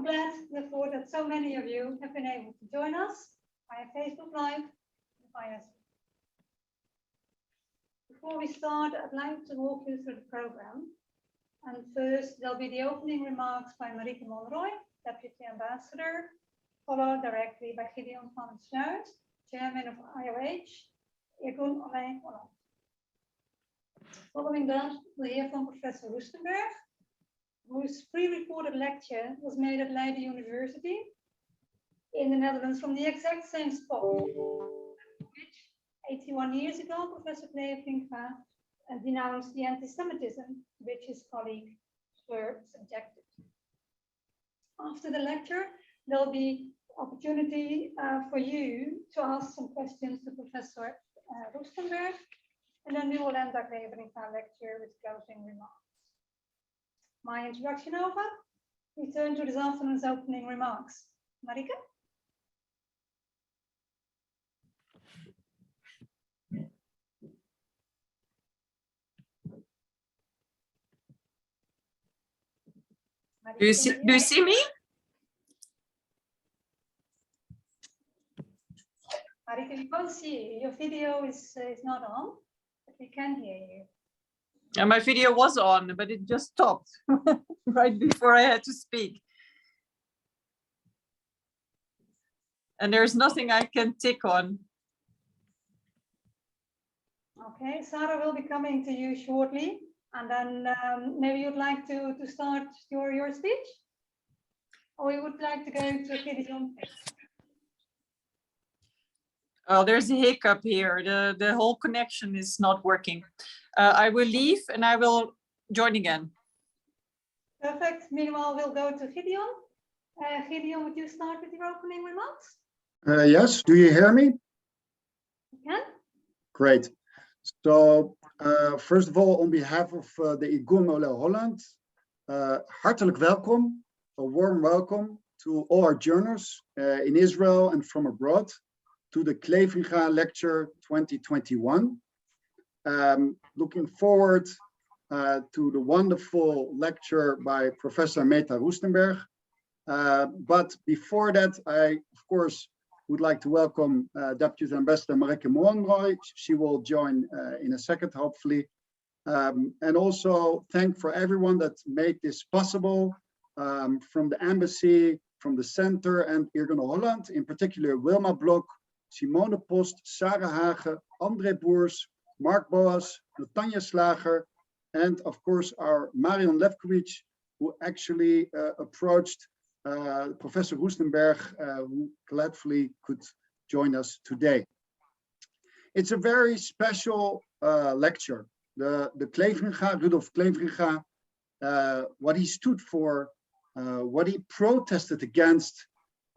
I'm glad, therefore, that so many of you have been able to join us via Facebook Live and via Zoom. Before we start, I'd like to walk you through the program. And first, there'll be the opening remarks by Marieke Monroy, Deputy Ambassador, followed directly by Gideon van Snuit, Chairman of IOH, Jeroen Alain Holland. Following that, we'll hear from Professor Rustenberg, whose pre-recorded lecture was made at Leiden University in the Netherlands from the exact same spot, which 81 years ago, Professor Cleveringa denounced the anti-Semitism to which his colleagues were subjected. After the lecture, there'll be opportunity for you to ask some questions to Professor Rustenberg, and then we will end our Cleveringa lecture with closing remarks. My introduction over, we turn to this afternoon's opening remarks. Marieke? Do you see me? Marieke, we can't see you. Your video is not on, but we can hear you. And my video was on, but it just stopped right before I had to speak. And there's nothing I can tick on. Okay, Sarah will be coming to you shortly. And then maybe you'd like to start your speech? Or you would like to go to Gideon? Oh, there's a hiccup here. The whole connection is not working. I will leave and I will join again. Perfect. Meanwhile, we'll go to Gideon. Gideon, would you start with your opening remarks? Yes, do you hear me? You can. Great. So, first of all, on behalf of the IGUM Ole Holland, hartelijk welkom, a warm welcome to all our journalists in Israel and from abroad to the Cleveringa Lecture 2021. Looking forward to the wonderful lecture by Professor Meta Rustenberg. But before that, I, of course, would like to welcome Deputy Ambassador Marieke Monroy. She will join in a second, hopefully. And also thank for everyone that made this possible, from the embassy, from the center, and IGUM Holland, in particular Wilma Blok, Simone Post, Sarah Hage, André Boers, Mark Boas, Natanja Slager, and of course our Marion Lefkowitz, who actually approached Professor Rustenberg, who gladly could join us today. It's a very special lecture. The Cleveringa, Rudolf Cleveringa, what he stood for, what he protested against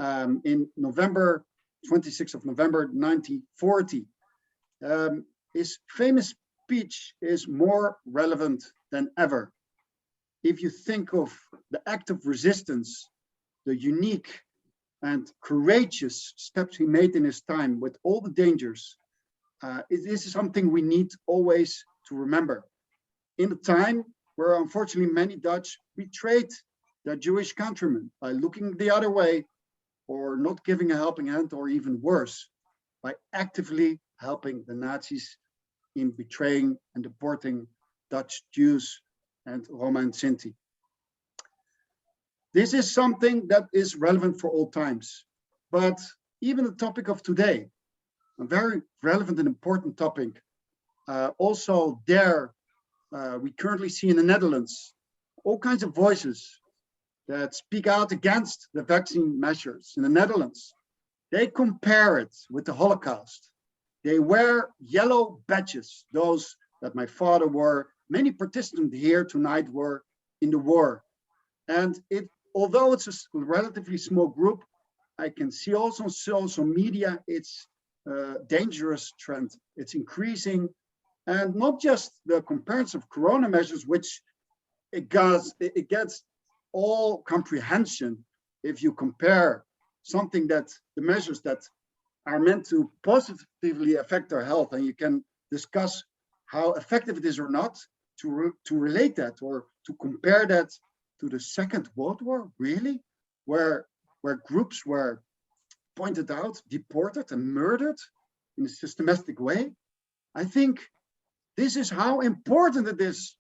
in November, 26th of November 1940. His famous speech is more relevant than ever. If you think of the act of resistance, the unique and courageous steps he made in his time with all the dangers, this is something we need always to remember. In a time where unfortunately many Dutch betrayed their Jewish countrymen by looking the other way or not giving a helping hand, or even worse, by actively helping the Nazis in betraying and deporting Dutch Jews and Roma and Sinti. This is something that is relevant for all times, but even the topic of today, a very relevant and important topic, also there, we currently see in the Netherlands, all kinds of voices that speak out against the vaccine measures in the Netherlands. They compare it with the Holocaust. They wear yellow badges, those that my father wore. Many participants here tonight were in the war. And although it's a relatively small group, I can see also on social media, it's a dangerous trend. It's increasing. And not just the comparison of corona measures, which it gets all comprehension if you compare something that the measures that are meant to positively affect our health, and you can discuss how effective it is or not, to relate that or to compare that to the Second World War, really? where groups were pointed out, deported, and murdered in a systematic way. I think this is how important it is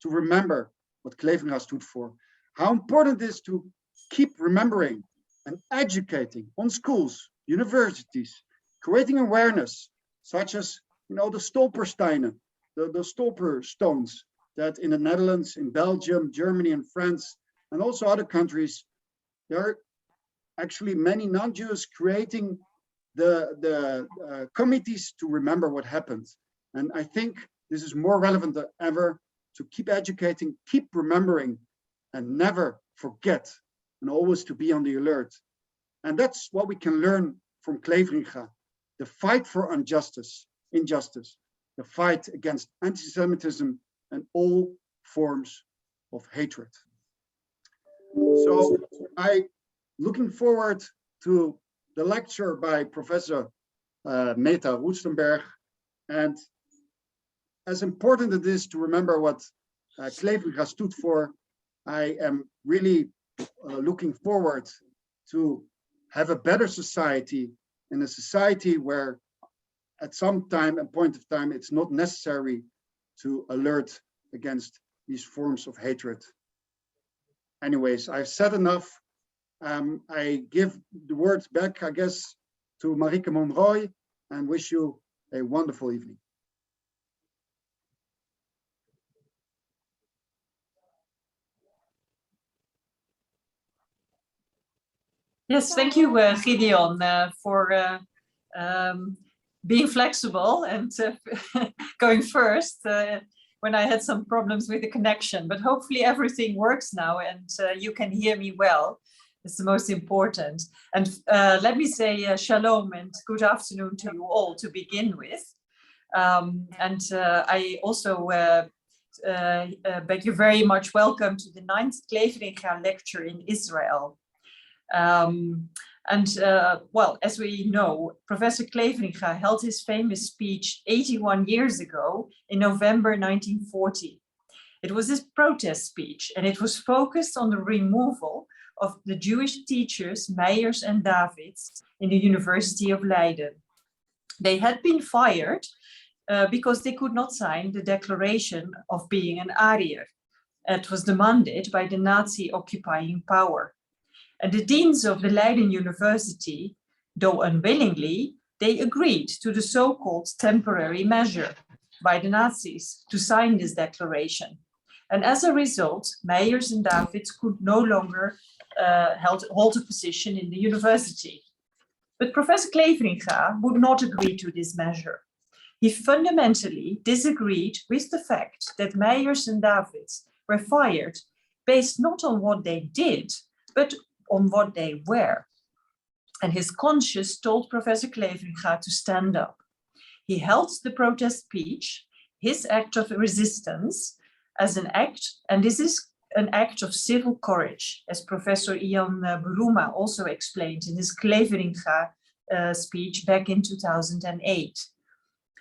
to remember what Cleveringa stood for, how important it is to keep remembering and educating on schools, universities, creating awareness, such as, you know, the Stolpersteinen, the Stolper stones that in the Netherlands, in Belgium, Germany, and France, and also other countries, there are actually many non-Jews creating the committees to remember what happened. And I think this is more relevant than ever to keep educating, keep remembering, and never forget, and always to be on the alert. And that's what we can learn from Cleveringa, the fight for injustice, the fight against anti-Semitism and all forms of hatred. So I looking forward to the lecture by Professor Meta Roestenberg. And as important it is to remember what Cleveringa stood for, I am really looking forward to have a better society, in a society where at some time and point of time, it's not necessary to alert against these forms of hatred. Anyways, I've said enough. I give the words back, I guess, to Marieke Monroy, and wish you a wonderful evening. Yes, thank you, Gideon, for being flexible and going first when I had some problems with the connection. But hopefully everything works now and you can hear me well. It's the most important. And let me say shalom and good afternoon to you all to begin with. I also beg you very much welcome to the 9th Cleveringa lecture in Israel. Well, as we know, Professor Cleveringa held his famous speech 81 years ago in November 1940. It was his protest speech, and it was focused on the removal of the Jewish teachers Meijers and Davids in the University of Leyden. They had been fired because they could not sign the declaration of being an Aryer. It was demanded by the Nazi occupying power. And the deans of the Leiden University, though unwillingly, they agreed to the so-called temporary measure by the Nazis to sign this declaration. And as a result, Meijers and Davids could no longer hold a position in the university. But Professor Cleveringa would not agree to this measure. He fundamentally disagreed with the fact that Meijers and Davids were fired based not on what they did, but on what they were. And his conscience told Professor Cleveringa to stand up. He held the protest speech, his act of resistance, as an act, and this is an act of civil courage, as Professor Ian Buruma also explained in his Cleveringa speech back in 2008.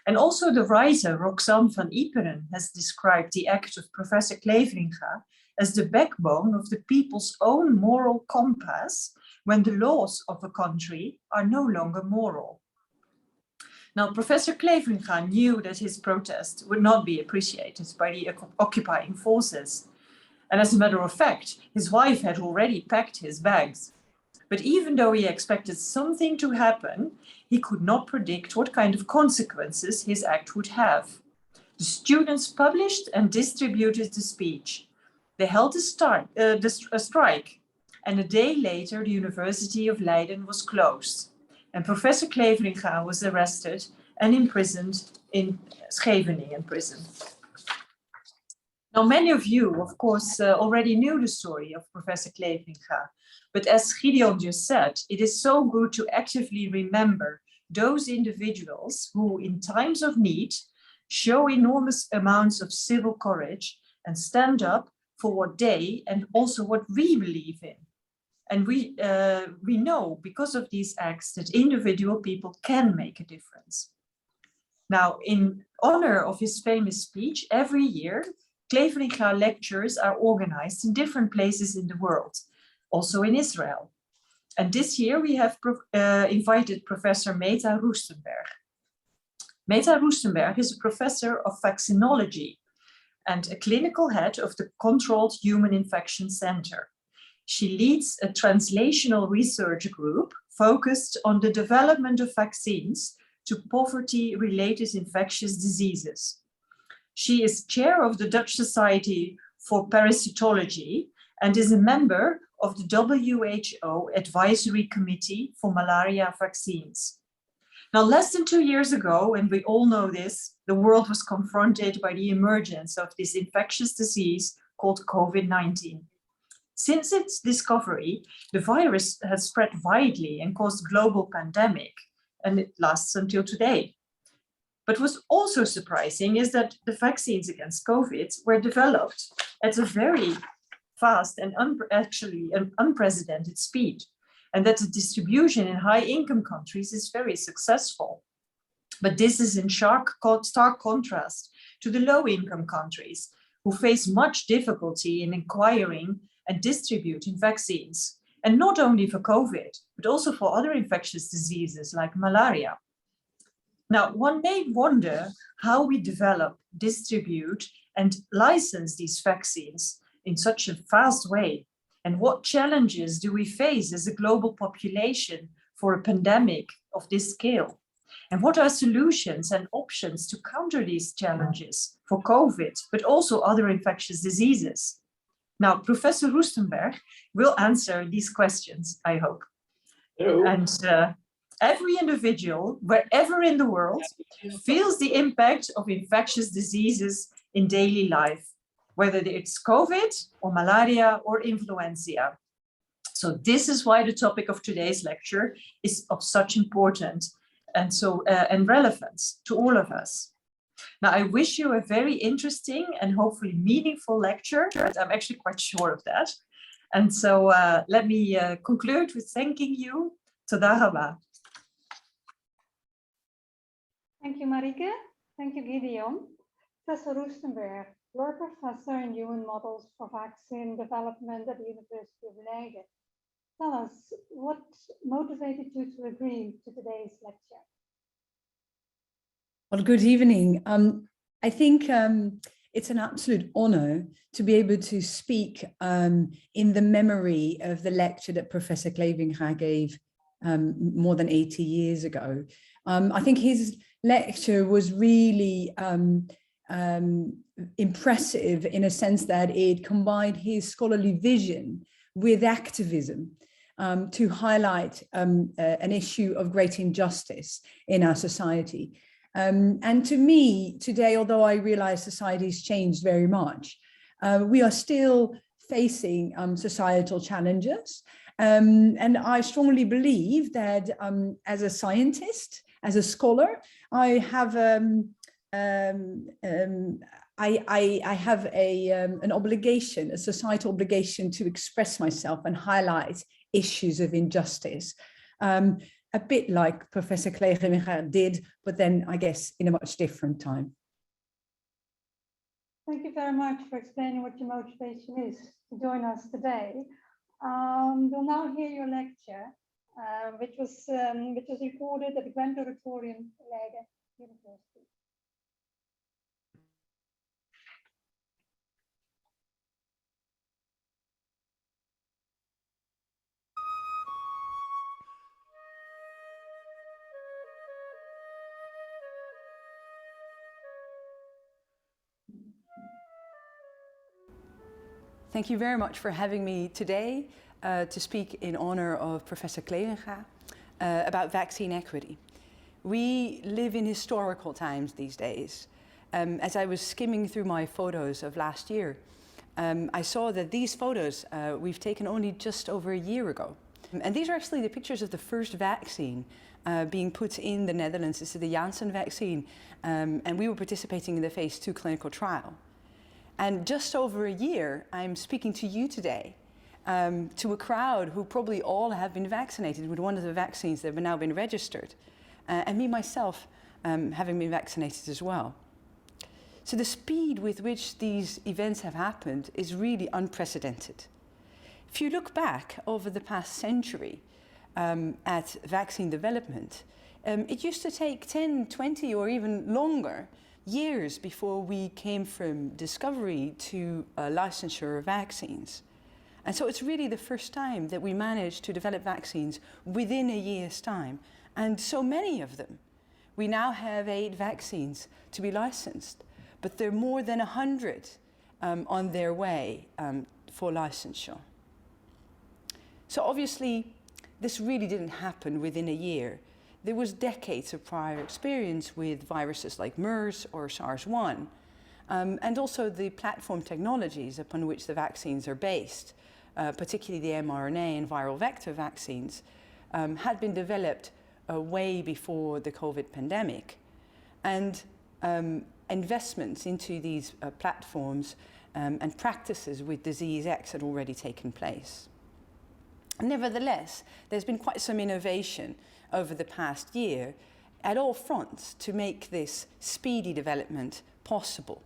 And also the writer Roxanne van Iperen has described the act of Professor Cleveringa as the backbone of the people's own moral compass when the laws of a country are no longer moral. Now, Professor Cleveringa knew that his protest would not be appreciated by the occupying forces. And as a matter of fact, his wife had already packed his bags. But even though he expected something to happen, he could not predict what kind of consequences his act would have. The students published and distributed the speech. They held a strike, and a day later, the University of Leyden was closed. And Professor Cleveringa was arrested and imprisoned in Scheveningen prison. Now, many of you, of course, already knew the story of Professor Cleveringa, but as Gideon just said, it is so good to actively remember those individuals who, in times of need, show enormous amounts of civil courage and stand up for what they and also what we believe in. And we know because of these acts that individual people can make a difference. Now, in honor of his famous speech, every year, Cleveringa lectures are organized in different places in the world. also in Israel. And this year we have invited Professor Meta Rustenberg. Meta Rustenberg is a professor of vaccinology and a clinical head of the Controlled Human Infection Center. She leads a translational research group focused on the development of vaccines to poverty-related infectious diseases. She is chair of the Dutch Society for Parasitology and is a member of the WHO Advisory Committee for Malaria Vaccines. Now, less than 2 years ago, and we all know this, the world was confronted by the emergence of this infectious disease called COVID-19. Since its discovery, the virus has spread widely and caused global pandemic, and it lasts until today. But what's also surprising is that the vaccines against COVID were developed at a very fast and actually an unprecedented speed, and that the distribution in high-income countries is very successful. But this is in stark contrast to the low-income countries, who face much difficulty in acquiring and distributing vaccines, and not only for COVID, but also for other infectious diseases like malaria. Now, one may wonder how we develop, distribute, and license these vaccines in such a fast way, and what challenges do we face as a global population for a pandemic of this scale? And what are solutions and options to counter these challenges for COVID, but also other infectious diseases? Now, Professor Rustenberg will answer these questions, I hope. Hello. And every individual, wherever in the world, feels the impact of infectious diseases in daily life, whether it's COVID or malaria or influenza. So this is why the topic of today's lecture is of such importance and relevance to all of us. Now, I wish you a very interesting and hopefully meaningful lecture, and I'm actually quite sure of that. And so let me conclude with thanking you. Toda rabba. Thank you, Marike. Thank you, Gideon. Professor Rustenberg, you're a professor in human models for vaccine development at the University of Leyden. Tell us, what motivated you to agree to today's lecture? Well, good evening. I think it's an absolute honor to be able to speak in the memory of the lecture that Professor Cleveringa gave more than 80 years ago. I think his lecture was really impressive in a sense that it combined his scholarly vision with activism to highlight an issue of great injustice in our society. And to me today, although I realize society's changed very much, we are still facing societal challenges. And I strongly believe that as a scientist, as a scholar, I have an obligation, a societal obligation to express myself and highlight issues of injustice. A bit like Professor Cleveringa did, but then I guess in a much different time. Thank you very much for explaining what your motivation is to join us today. We'll now hear your lecture, which was recorded at the Grand Auditorium, Leiden University. Thank you very much for having me today to speak in honor of Professor Cleveringa about vaccine equity. We live in historical times these days. As I was skimming through my photos of last year, I saw that these photos we've taken only just over a year ago. And these are actually the pictures of the first vaccine being put in the Netherlands. This is the Janssen vaccine, and we were participating in the phase 2 clinical trial. And just over a year, I'm speaking to you today, to a crowd who probably all have been vaccinated with one of the vaccines that have now been registered, and me myself having been vaccinated as well. So the speed with which these events have happened is really unprecedented. If you look back over the past century at vaccine development, it used to take 10, 20 or even longer years before we came from discovery to licensure of vaccines. And so it's really the first time that we managed to develop vaccines within a year's time, and so many of them. We now have 8 vaccines to be licensed, but there are more than 100 on their way for licensure. So obviously, this really didn't happen within a year. There was decades of prior experience with viruses like MERS or SARS-1, and also the platform technologies upon which the vaccines are based, particularly the mRNA and viral vector vaccines, had been developed way before the COVID pandemic. And investments into these platforms and practices with disease X had already taken place. Nevertheless, there's been quite some innovation over the past year at all fronts to make this speedy development possible.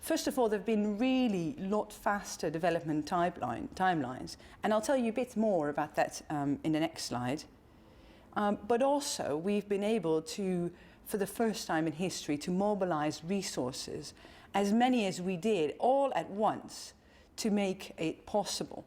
First of all, there have been really a lot faster development timelines, and I'll tell you a bit more about that in the next slide. But also, we've been able to, for the first time in history, to mobilize resources, as many as we did, all at once, to make it possible.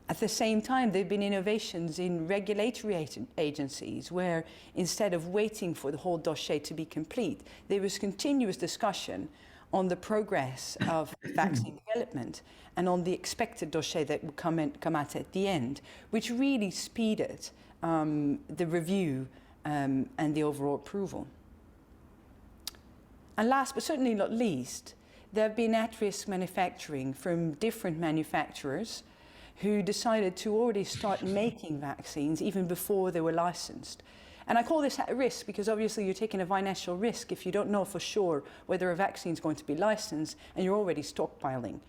At the same time, there have been innovations in regulatory agencies where instead of waiting for the whole dossier to be complete, there was continuous discussion on the progress of vaccine development and on the expected dossier that would come out at the end, which really speeded the review and the overall approval. And last but certainly not least, there have been at-risk manufacturing from different manufacturers who decided to already start making vaccines even before they were licensed. And I call this at risk because obviously you're taking a financial risk if you don't know for sure whether a vaccine is going to be licensed and you're already stockpiling.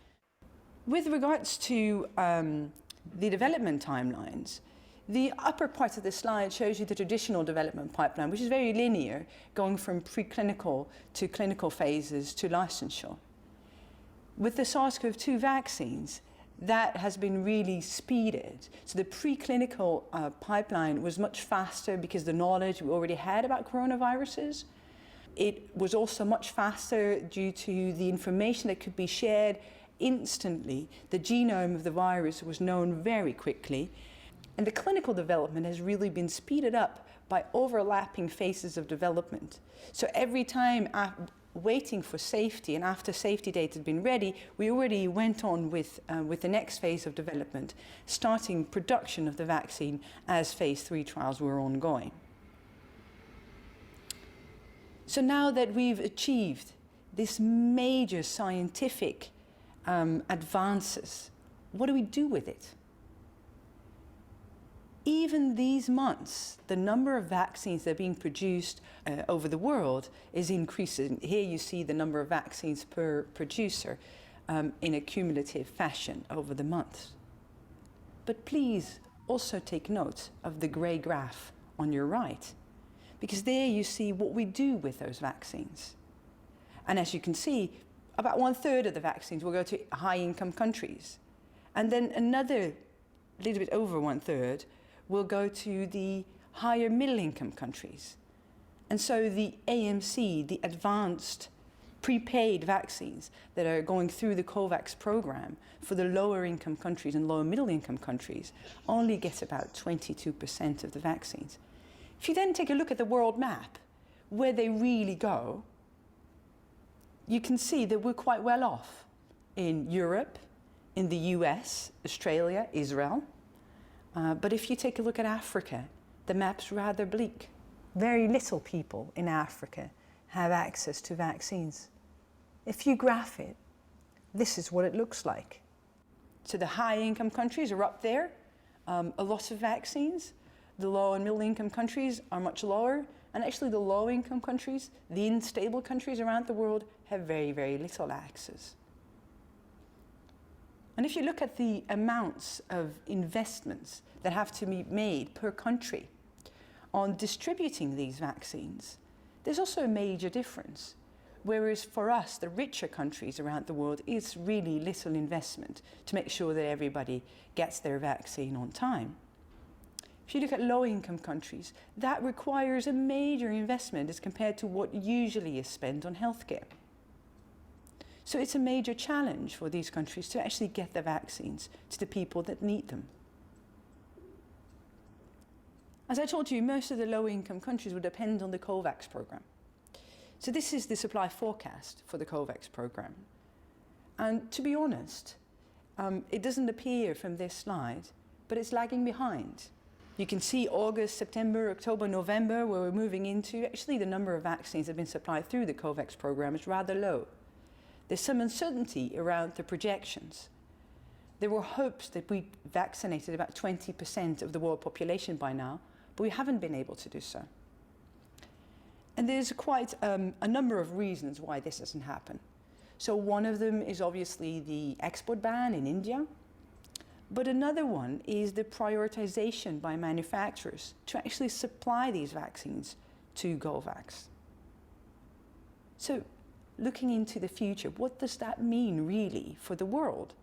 With regards to the development timelines, the upper part of the slide shows you the traditional development pipeline, which is very linear, going from preclinical to clinical phases to licensure. With the SARS-CoV-2 vaccines, that has been really speeded. So the preclinical pipeline was much faster because the knowledge we already had about coronaviruses. It was also much faster due to the information that could be shared instantly. The genome of the virus was known very quickly. And the clinical development has really been speeded up by overlapping phases of development. So every time waiting for safety, and after safety data had been ready, we already went on with the next phase of development, starting production of the vaccine as phase 3 trials were ongoing. So now that we've achieved this major scientific advances, what do we do with it? Even these months, the number of vaccines that are being produced over the world is increasing. Here you see the number of vaccines per producer in a cumulative fashion over the months. But please also take note of the grey graph on your right, because there you see what we do with those vaccines. And as you can see, about 1/3 of the vaccines will go to high-income countries. And then another little bit over 1/3 will go to the higher middle-income countries. And so the AMC, the advanced prepaid vaccines that are going through the COVAX program for the lower-income countries and lower middle-income countries only get about 22% of the vaccines. If you then take a look at the world map, where they really go, you can see that we're quite well off in Europe, in the US, Australia, Israel. But if you take a look at Africa, the map's rather bleak. Very little people in Africa have access to vaccines. If you graph it, this is what it looks like. So the high-income countries are up there, a lot of vaccines. The low and middle-income countries are much lower. And actually the low-income countries, the unstable countries around the world, have very, very little access. And if you look at the amounts of investments that have to be made per country on distributing these vaccines, there's also a major difference. Whereas for us, the richer countries around the world, it's really little investment to make sure that everybody gets their vaccine on time. If you look at low-income countries, that requires a major investment as compared to what usually is spent on healthcare. So it's a major challenge for these countries to actually get the vaccines to the people that need them. As I told you, most of the low-income countries will depend on the COVAX program. So this is the supply forecast for the COVAX program. And to be honest, it doesn't appear from this slide, but it's lagging behind. You can see August, September, October, November, where we're moving into. Actually, the number of vaccines that have been supplied through the COVAX program is rather low. There's some uncertainty around the projections. There were hopes that we vaccinated about 20% of the world population by now, but we haven't been able to do so. And there's quite a number of reasons why this doesn't happen. So one of them is obviously the export ban in India, but another one is the prioritization by manufacturers to actually supply these vaccines to COVAX. So looking into the future, what does that mean really for the world?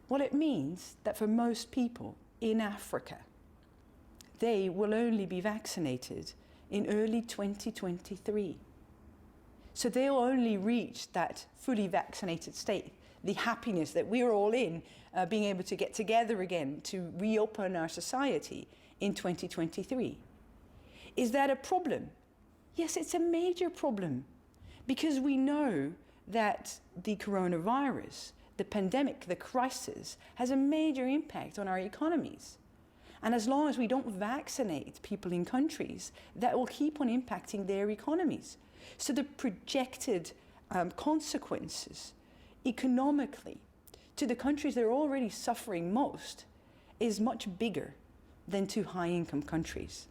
Well, it means that for most people in Africa, they will only be vaccinated in early 2023. So they'll only reach that fully vaccinated state, the happiness that we're all in, being able to get together again to reopen our society in 2023. Is that a problem? Yes, it's a major problem, because we know that the coronavirus, the pandemic, the crisis, has a major impact on our economies. And as long as we don't vaccinate people in countries, that will keep on impacting their economies. So the projected consequences economically to the countries that are already suffering most is much bigger than to high-income countries.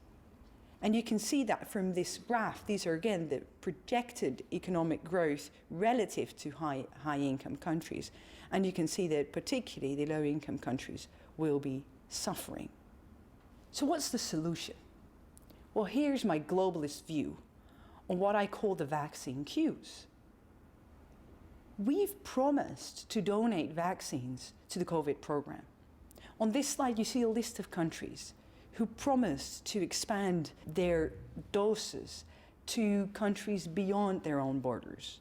And you can see that from this graph. These are, again, the projected economic growth relative to high-income countries. And you can see that particularly the low-income countries will be suffering. So what's the solution? Well, here's my globalist view on what I call the vaccine queues. We've promised to donate vaccines to the COVID program. On this slide, you see a list of countries who promised to expand their doses to countries beyond their own borders.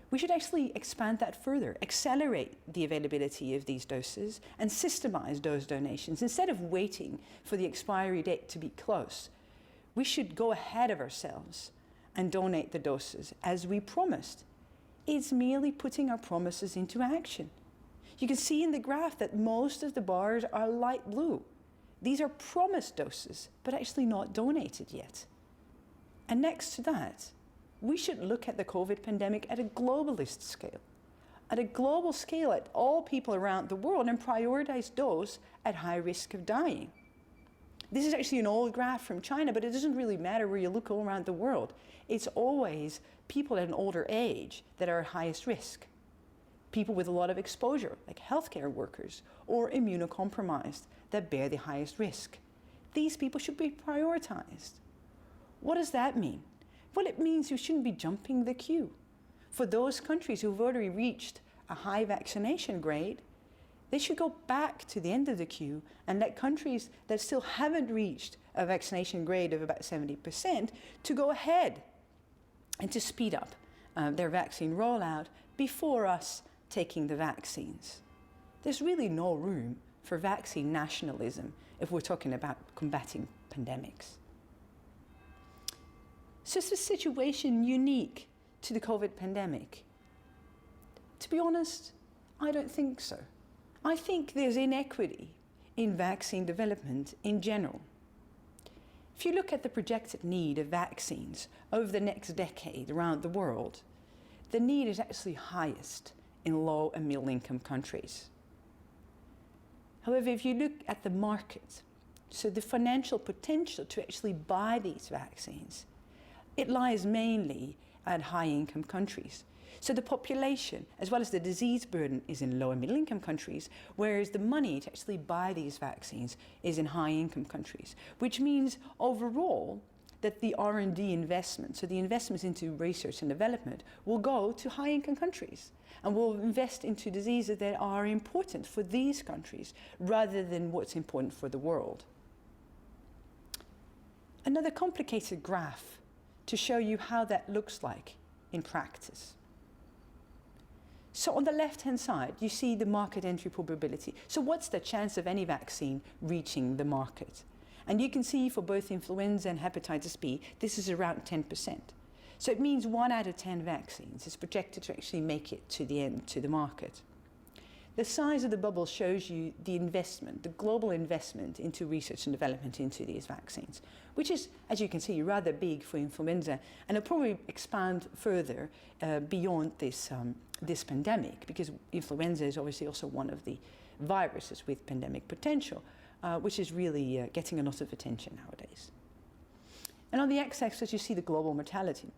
We should actually expand that further, accelerate the availability of these doses, and systemize those donations. Instead of waiting for the expiry date to be close, we should go ahead of ourselves and donate the doses as we promised. It's merely putting our promises into action. You can see in the graph that most of the bars are light blue. These are promised doses, but actually not donated yet. And next to that, we should look at the COVID pandemic at a globalist scale, at a global scale at all people around the world, and prioritize those at high risk of dying. This is actually an old graph from China, but it doesn't really matter where you look all around the world. It's always people at an older age that are at highest risk. People with a lot of exposure, like healthcare workers, or immunocompromised, that bear the highest risk. These people should be prioritized. What does that mean? Well, it means you shouldn't be jumping the queue. For those countries who've already reached a high vaccination grade, they should go back to the end of the queue and let countries that still haven't reached a vaccination grade of about 70% to go ahead and to speed up their vaccine rollout before us taking the vaccines. There's really no room for vaccine nationalism if we're talking about combating pandemics. So is the situation unique to the COVID pandemic? To be honest, I don't think so. I think there's inequity in vaccine development in general. If you look at the projected need of vaccines over the next decade around the world, the need is actually highest in low and middle income countries. However, if you look at the market, so the financial potential to actually buy these vaccines, it lies mainly at high-income countries. So the population, as well as the disease burden, is in low and middle-income countries, whereas the money to actually buy these vaccines is in high-income countries, which means overall that the R&D investment, so the investments into research and development, will go to high-income countries and will invest into diseases that are important for these countries rather than what's important for the world. Another complicated graph to show you how that looks like in practice. So on the left-hand side, you see the market entry probability. So what's the chance of any vaccine reaching the market? And you can see for both influenza and hepatitis B, this is around 10%. So it means 1 out of 10 vaccines is projected to actually make it to the end, to the market. The size of the bubble shows you the investment, the global investment into research and development into these vaccines, which is, as you can see, rather big for influenza, and it'll probably expand further beyond this, this pandemic, because influenza is obviously also one of the viruses with pandemic potential, which is really getting a lot of attention nowadays. And on the x-axis, you see the global mortality,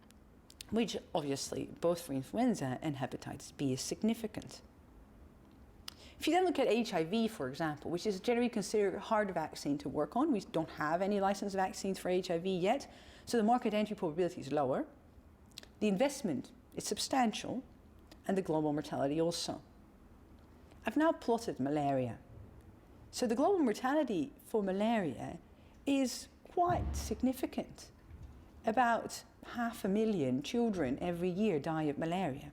which obviously, both for influenza and hepatitis B, is significant. If you then look at HIV, for example, which is generally considered a hard vaccine to work on, we don't have any licensed vaccines for HIV yet, so the market entry probability is lower. The investment is substantial, and the global mortality also. I've now plotted malaria. So the global mortality for malaria is quite significant. About 500,000 children every year die of malaria.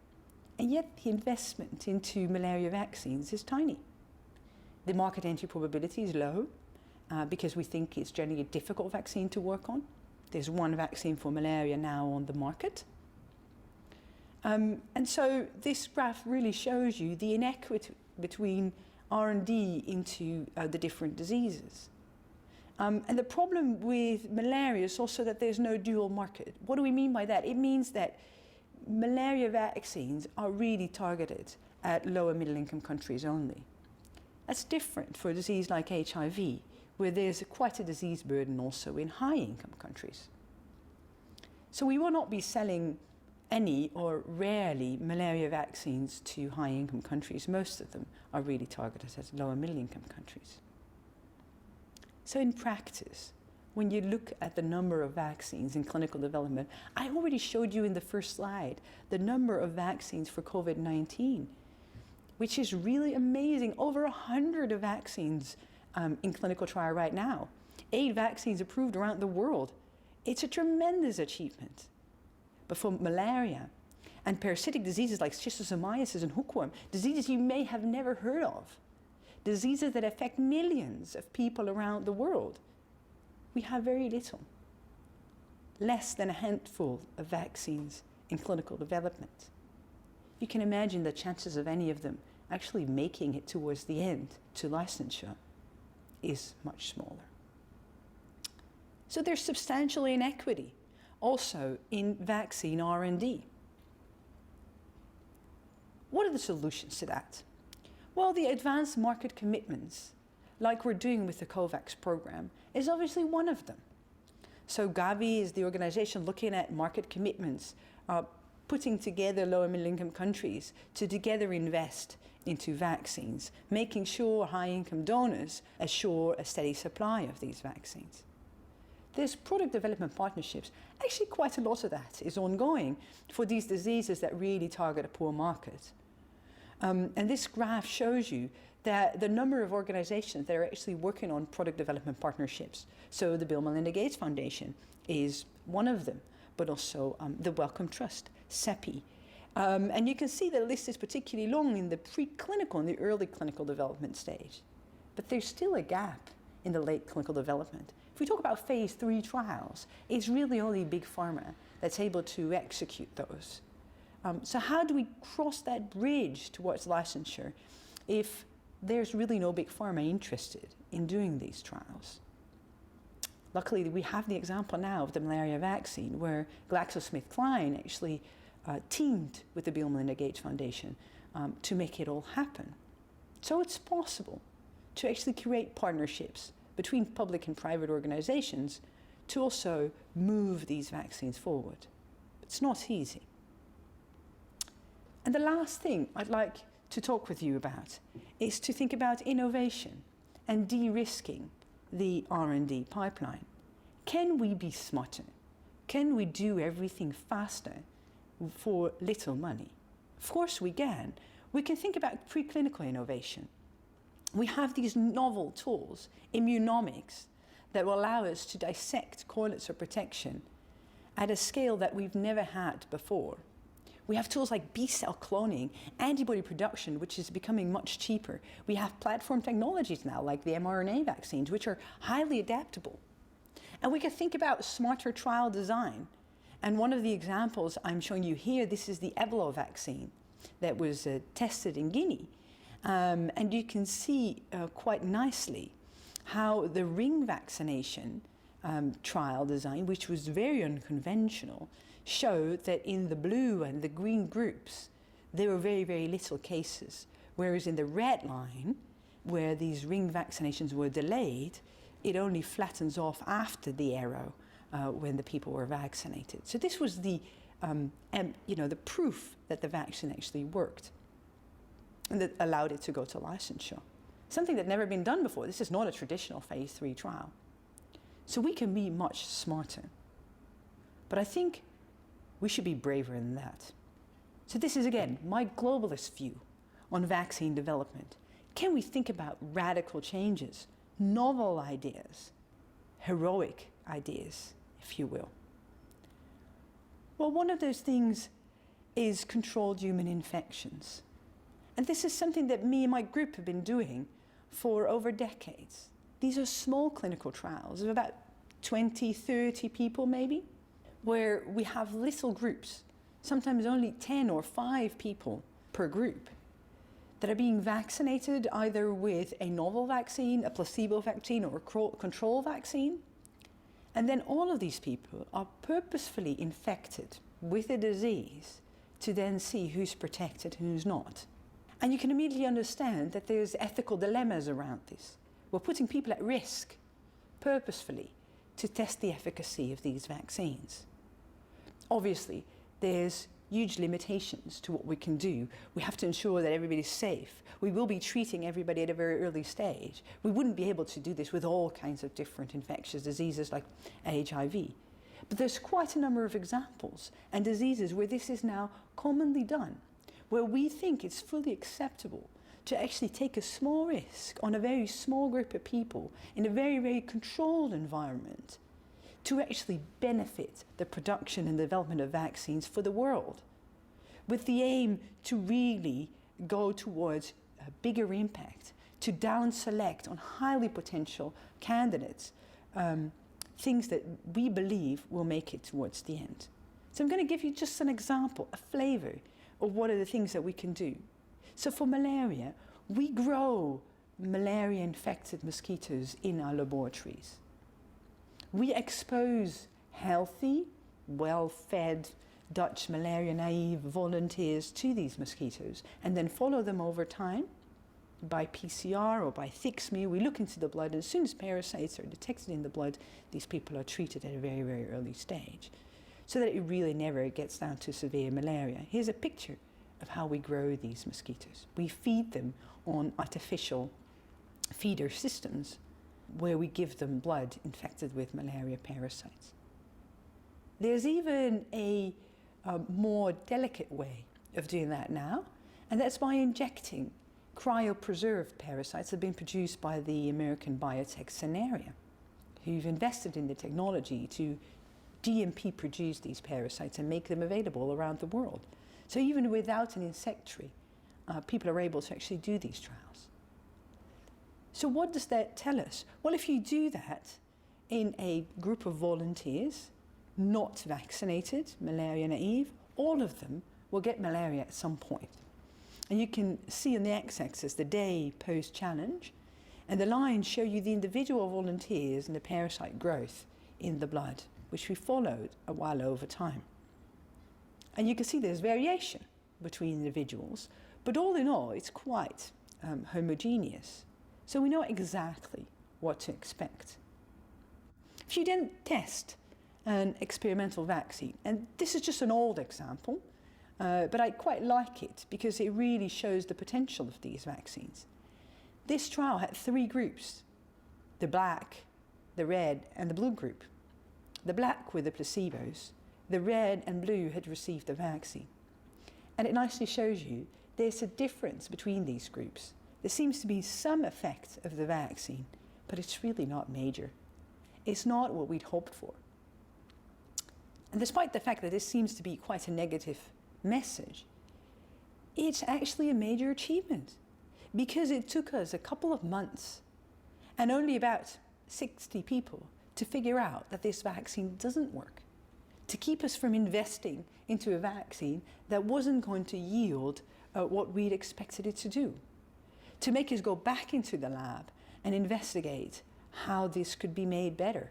And yet the investment into malaria vaccines is tiny. The market entry probability is low because we think it's generally a difficult vaccine to work on. There's one vaccine for malaria now on the market. And so this graph really shows you the inequity between R&D into the different diseases. And the problem with malaria is also that there's no dual market. What do we mean by that? It means that malaria vaccines are really targeted at lower middle income countries only. That's different for a disease like HIV, where there's quite a disease burden also in high income countries. So we will not be selling any or rarely malaria vaccines to high income countries. Most of them are really targeted at lower middle income countries. So in practice, when you look at the number of vaccines in clinical development, I already showed you in the first slide the number of vaccines for COVID-19, which is really amazing. Over 100 of vaccines in clinical trial right now. 8 vaccines approved around the world. It's a tremendous achievement. But for malaria and parasitic diseases like schistosomiasis and hookworm, diseases you may have never heard of, diseases that affect millions of people around the world, we have very little, less than a handful of vaccines in clinical development. You can imagine the chances of any of them actually making it towards the end to licensure is much smaller. So there's substantial inequity also in vaccine R&D. What are the solutions to that? Well, the advanced market commitments, like we're doing with the COVAX program, is obviously one of them. So Gavi is the organization looking at market commitments, putting together lower middle income countries to together invest into vaccines, making sure high income donors assure a steady supply of these vaccines. There's product development partnerships. Actually, quite a lot of that is ongoing for these diseases that really target a poor market. And this graph shows you that the number of organizations that are actually working on product development partnerships. So the Bill and Melinda Gates Foundation is one of them, but also the Wellcome Trust, CEPI. And you can see the list is particularly long in the preclinical and the early clinical development stage. But there's still a gap in the late clinical development. If we talk about phase 3 trials, it's really only big pharma that's able to execute those. So how do we cross that bridge towards licensure if there's really no big pharma interested in doing these trials? Luckily, we have the example now of the malaria vaccine where GlaxoSmithKline actually teamed with the Bill and Melinda Gates Foundation to make it all happen. So it's possible to actually create partnerships between public and private organizations to also move these vaccines forward. It's not easy. And the last thing I'd like to talk with you about is to think about innovation and de-risking the R&D pipeline. Can we be smarter Can we do everything faster for little money? Of course we can. We can think about preclinical innovation. We have these novel tools, immunomics, that will allow us to dissect correlates of protection at a scale that we've never had before. We have tools like B-cell cloning, antibody production, which is becoming much cheaper. We have platform technologies now, like the mRNA vaccines, which are highly adaptable. And we can think about smarter trial design. And one of the examples I'm showing you here, this is the Ebola vaccine that was tested in Guinea. And you can see quite nicely how the ring vaccination trial design, which was very unconventional, showed that in the blue and the green groups, there were very, very little cases. Whereas in the red line, where these ring vaccinations were delayed, it only flattens off after the arrow when the people were vaccinated. So this was the proof that the vaccine actually worked, and that allowed it to go to licensure. Something that never been done before. This is not a traditional phase 3 trial. So we can be much smarter. But I think we should be braver than that. So this is, again, my globalist view on vaccine development. Can we think about radical changes, novel ideas, heroic ideas, if you will? Well, one of those things is controlled human infections. And this is something that me and my group have been doing for over decades. These are small clinical trials of about 20, 30 people maybe, where we have little groups, sometimes only 10 or 5 people per group, that are being vaccinated either with a novel vaccine, a placebo vaccine, or a control vaccine. And then all of these people are purposefully infected with a disease to then see who's protected and who's not. And you can immediately understand that there's ethical dilemmas around this. We're putting people at risk purposefully to test the efficacy of these vaccines. Obviously, there's huge limitations to what we can do. We have to ensure that everybody's safe. We will be treating everybody at a very early stage. We wouldn't be able to do this with all kinds of different infectious diseases like HIV. But there's quite a number of examples and diseases where this is now commonly done, where we think it's fully acceptable to actually take a small risk on a very small group of people in a very, very controlled environment to actually benefit the production and development of vaccines for the world, with the aim to really go towards a bigger impact, to down select on highly potential candidates, things that we believe will make it towards the end. So I'm going to give you just an example, a flavor of what are the things that we can do. So for malaria, we grow malaria-infected mosquitoes in our laboratories. We expose healthy, well-fed Dutch malaria-naive volunteers to these mosquitoes and then follow them over time by PCR or by thick smear. We look into the blood, and as soon as parasites are detected in the blood, these people are treated at a very, very early stage so that it really never gets down to severe malaria. Here's a picture of how we grow these mosquitoes. We feed them on artificial feeder systems where we give them blood infected with malaria parasites. There's even a more delicate way of doing that now, and that's by injecting cryopreserved parasites that have been produced by the American biotech Scenaria, who've invested in the technology to GMP produce these parasites and make them available around the world. So even without an insectary, people are able to actually do these trials. So what does that tell us? Well, if you do that in a group of volunteers, not vaccinated, malaria naive, all of them will get malaria at some point. And you can see on the x-axis the day post-challenge, and the lines show you the individual volunteers and the parasite growth in the blood, which we followed a while over time. And you can see there's variation between individuals, but all in all, it's quite homogeneous. So we know exactly what to expect. If you then test an experimental vaccine, and this is just an old example, but I quite like it because it really shows the potential of these vaccines. This trial had 3 groups, the black, the red, and the blue group. The black were the placebos, the red and blue had received the vaccine. And it nicely shows you there's a difference between these groups. There seems to be some effect of the vaccine, but it's really not major. It's not what we'd hoped for. And despite the fact that this seems to be quite a negative message, it's actually a major achievement because it took us a couple of months and only about 60 people to figure out that this vaccine doesn't work, to keep us from investing into a vaccine that wasn't going to yield what we'd expected it to do, to make us go back into the lab and investigate how this could be made better.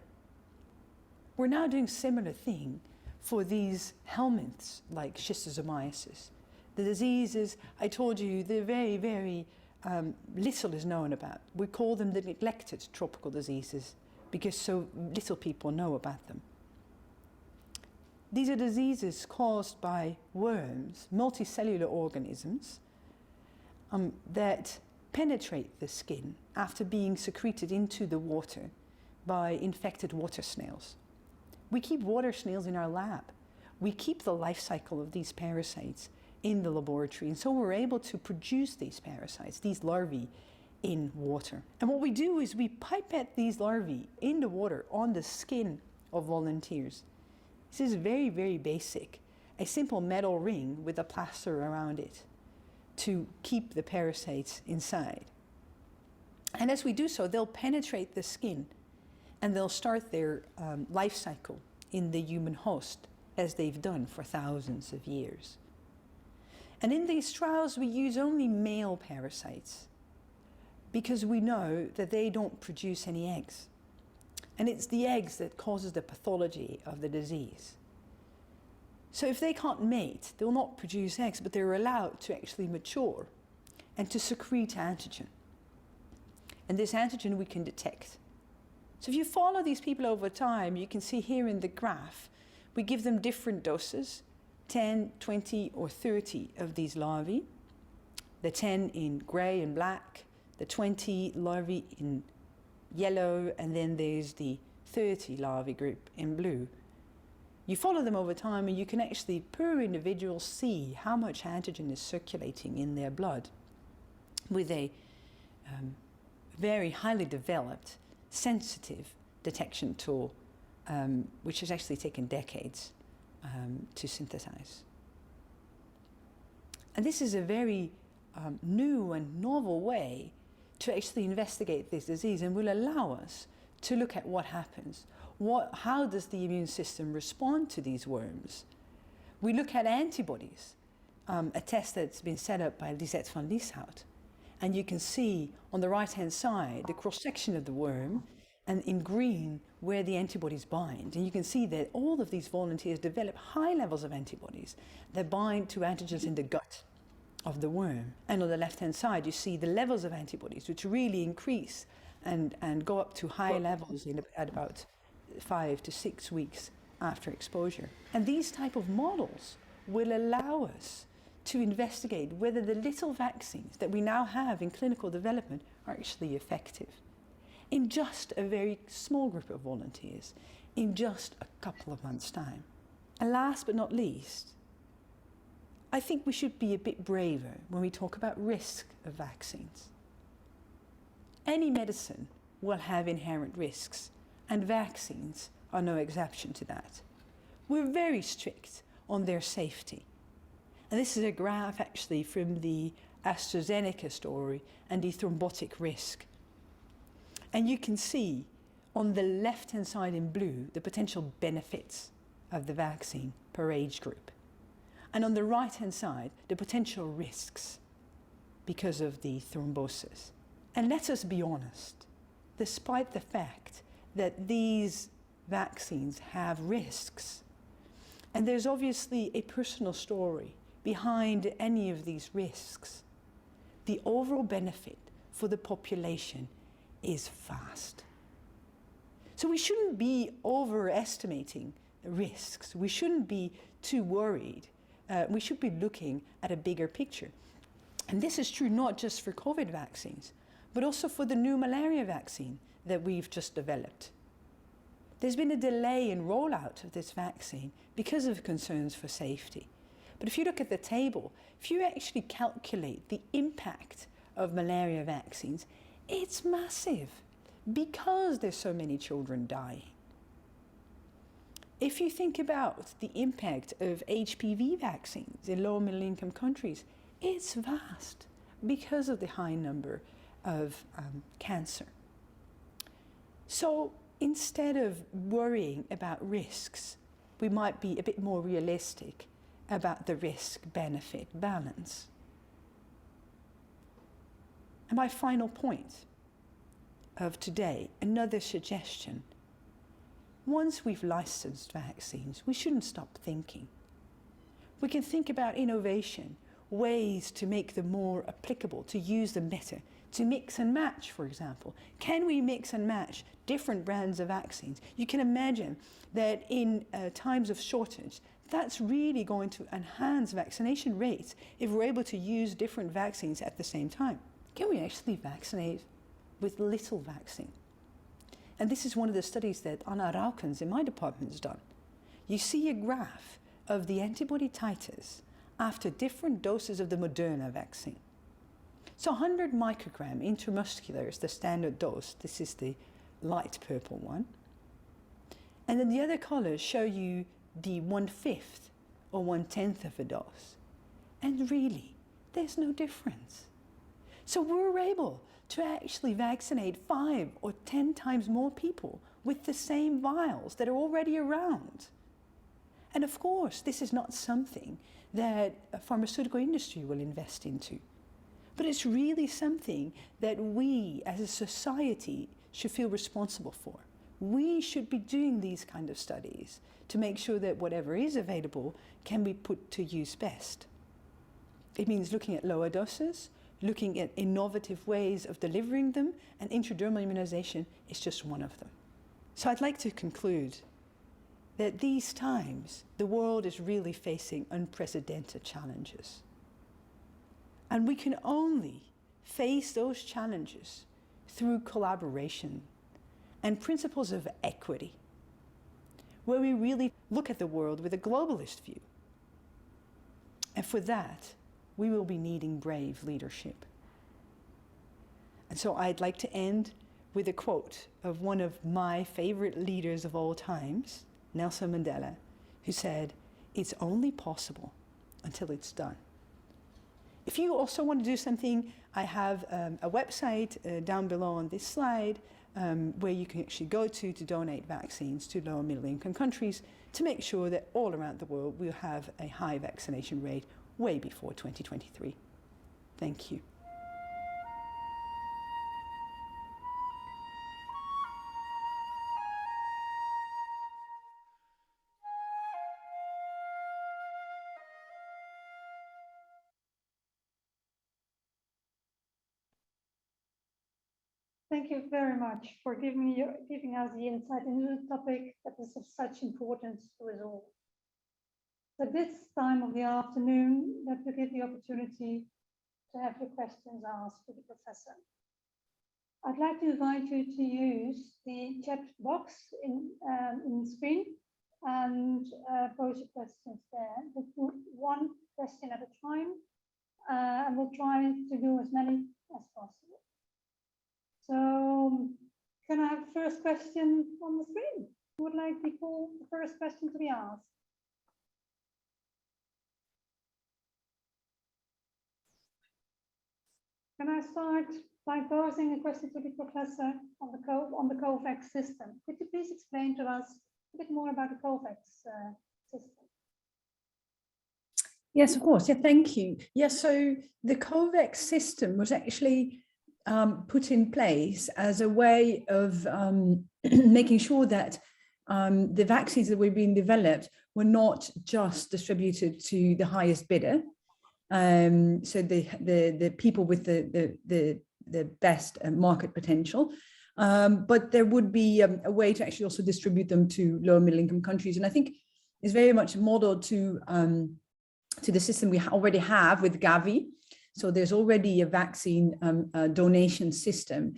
We're now doing similar thing for these helminths like schistosomiasis. The diseases I told you, they're very, very little is known about. We call them the neglected tropical diseases because so little people know about them. These are diseases caused by worms, multicellular organisms that penetrate the skin after being secreted into the water by infected water snails. We keep water snails in our lab. We keep the life cycle of these parasites in the laboratory, and so we're able to produce these parasites, these larvae, in water. And what we do is we pipette these larvae in the water on the skin of volunteers. This is very, very basic. A simple metal ring with a plaster around it to keep the parasites inside. And as we do so, they'll penetrate the skin and they'll start their life cycle in the human host, as they've done for thousands of years. And in these trials, we use only male parasites because we know that they don't produce any eggs. And it's the eggs that causes the pathology of the disease. So if they can't mate, they'll not produce eggs, but they're allowed to actually mature and to secrete antigen. And this antigen we can detect. So if you follow these people over time, you can see here in the graph, we give them different doses, 10, 20, or 30 of these larvae. The 10 in gray and black, the 20 larvae in yellow, and then there's the 30 larvae group in blue. You follow them over time and you can actually, per individual, see how much antigen is circulating in their blood with a very highly developed, sensitive detection tool, which has actually taken decades to synthesize. And this is a very new and novel way to actually investigate this disease and will allow us to look at what happens. How does the immune system respond to these worms? We look at antibodies, a test that's been set up by Lisette van Lieshout. And you can see on the right-hand side the cross-section of the worm, and in green where the antibodies bind. And you can see that all of these volunteers develop high levels of antibodies that bind to antigens in the gut of the worm. And on the left-hand side, you see the levels of antibodies, which really increase and go up to high levels at about 5 to 6 weeks after exposure. And these type of models will allow us to investigate whether the little vaccines that we now have in clinical development are actually effective in just a very small group of volunteers in just a couple of months' time. And last but not least, I think we should be a bit braver when we talk about risk of vaccines. Any medicine will have inherent risks, and vaccines are no exception to that. We're very strict on their safety. And this is a graph actually from the AstraZeneca story and the thrombotic risk. And you can see on the left-hand side in blue the potential benefits of the vaccine per age group. And on the right-hand side, the potential risks because of the thrombosis. And let us be honest, despite the fact that these vaccines have risks, and there's obviously a personal story behind any of these risks, the overall benefit for the population is vast. So we shouldn't be overestimating the risks. We shouldn't be too worried. We should be looking at a bigger picture. And this is true not just for COVID vaccines, but also for the new malaria vaccine that we've just developed. There's been a delay in rollout of this vaccine because of concerns for safety. But if you look at the table, if you actually calculate the impact of malaria vaccines, it's massive because there's so many children dying. If you think about the impact of HPV vaccines in low and middle income countries, it's vast because of the high number of cancer. So instead of worrying about risks, we might be a bit more realistic about the risk-benefit balance. And my final point of today, another suggestion. Once we've licensed vaccines, we shouldn't stop thinking. We can think about innovation, ways to make them more applicable, to use them better, to mix and match, for example. Can we mix and match different brands of vaccines? You can imagine that in times of shortage, that's really going to enhance vaccination rates if we're able to use different vaccines at the same time. Can we actually vaccinate with little vaccine? And this is one of the studies that Anna Raukens in my department has done. You see a graph of the antibody titers after different doses of the Moderna vaccine. So 100 microgram intramuscular is the standard dose. This is the light purple one. And then the other colors show you the 1/5 or 1/10 of a dose. And really, there's no difference. So we're able to actually vaccinate 5 or 10 times more people with the same vials that are already around. And of course, this is not something that a pharmaceutical industry will invest into, but it's really something that we as a society should feel responsible for. We should be doing these kind of studies to make sure that whatever is available can be put to use best. It means looking at lower doses, looking at innovative ways of delivering them, and intradermal immunization is just one of them. So I'd like to conclude that these times, the world is really facing unprecedented challenges. And we can only face those challenges through collaboration and principles of equity, where we really look at the world with a globalist view. And for that, we will be needing brave leadership. And so I'd like to end with a quote of one of my favorite leaders of all times, Nelson Mandela, who said, "It's only possible until it's done." If you also want to do something, I have a website down below on this slide where you can actually go to donate vaccines to low and middle income countries to make sure that all around the world we'll have a high vaccination rate way before 2023. Thank you. Thank you very much for giving us the insight into the topic that is of such importance to us all. At this time of the afternoon, let me give the opportunity to have your questions asked to the professor. I'd like to invite you to use the chat box in the screen and pose your questions there. We'll do one question at a time, and we'll try to do as many as possible. So, can I have the first question on the screen? Who would like to call the first question to be asked? Can I start by posing a question to the professor on the COVAX system? Could you please explain to us a bit more about the COVAX system? Yes, of course. Yeah, thank you. Yeah, so the COVAX system was actually put in place as a way of making sure that the vaccines that were being developed were not just distributed to the highest bidder. So the people with the best market potential, but there would be a way to actually also distribute them to low and middle income countries. And I think it's very much modeled to the system we already have with Gavi. So there's already a vaccine donation system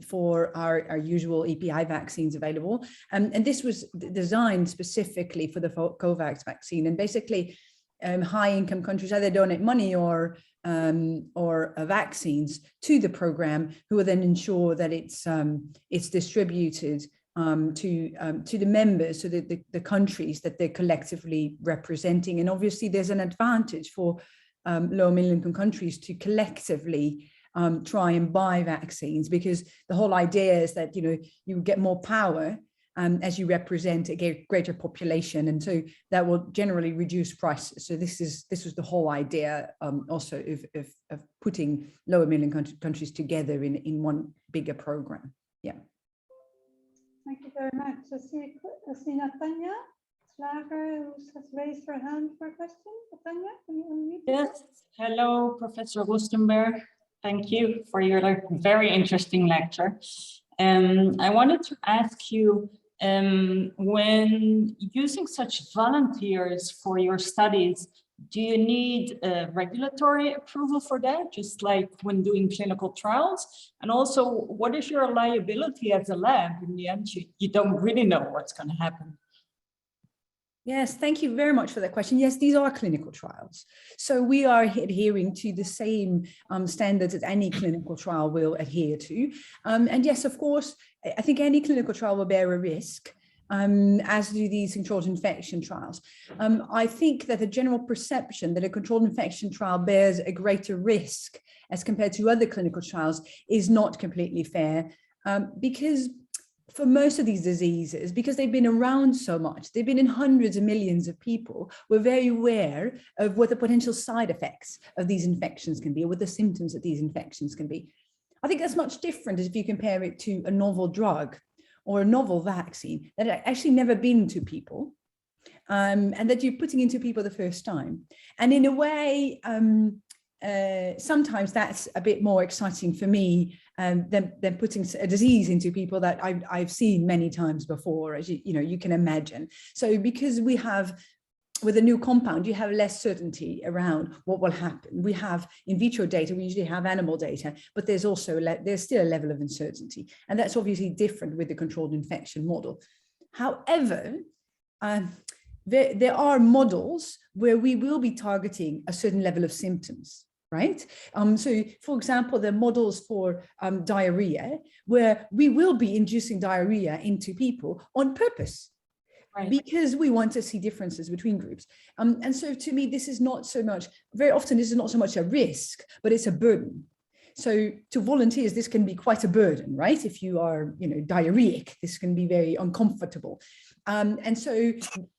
for our usual EPI vaccines available. And this was designed specifically for the COVAX vaccine. And basically, high-income countries either donate money or vaccines to the program, who will then ensure that it's distributed to the members, so the countries that they're collectively representing. And obviously, there's an advantage for low and middle income countries to collectively try and buy vaccines, because the whole idea is that you get more power as you represent a greater population, and so that will generally reduce prices. So this was the whole idea also of putting low and middle income countries together in one bigger program. Yeah. Thank you very much. I see Natanya Slager, who has raised her hand for a question. Natanya, can you unmute? Yes. Hello, Professor Rustenberg. Thank you for your very interesting lecture. I wanted to ask you, when using such volunteers for your studies, do you need regulatory approval for that, just like when doing clinical trials? And also, what is your liability as a lab? In the end, you don't really know what's going to happen. Yes, thank you very much for that question. Yes, these are clinical trials. So we are adhering to the same standards that any clinical trial will adhere to. And yes, of course, I think any clinical trial will bear a risk, as do these controlled infection trials. I think that the general perception that a controlled infection trial bears a greater risk as compared to other clinical trials is not completely fair, because for most of these diseases, because they've been around so much, they've been in hundreds of millions of people, we're very aware of what the potential side effects of these infections can be, or what the symptoms of these infections can be. I think that's much different if you compare it to a novel drug or a novel vaccine that had actually never been to people, and that you're putting into people the first time. And in a way, sometimes that's a bit more exciting for me than putting a disease into people that I've seen many times before, as you can imagine. So because we have, with a new compound, you have less certainty around what will happen. We have in vitro data, we usually have animal data, but there's still a level of uncertainty. And that's obviously different with the controlled infection model. However, there are models where we will be targeting a certain level of symptoms. Right. So, for example, the models for diarrhea, where we will be inducing diarrhea into people on purpose, right, because we want to see differences between groups. And so to me, this is not so much, very often, this is not so much a risk, but it's a burden. So to volunteers, this can be quite a burden, right? If you are, diarrheic, this can be very uncomfortable. And so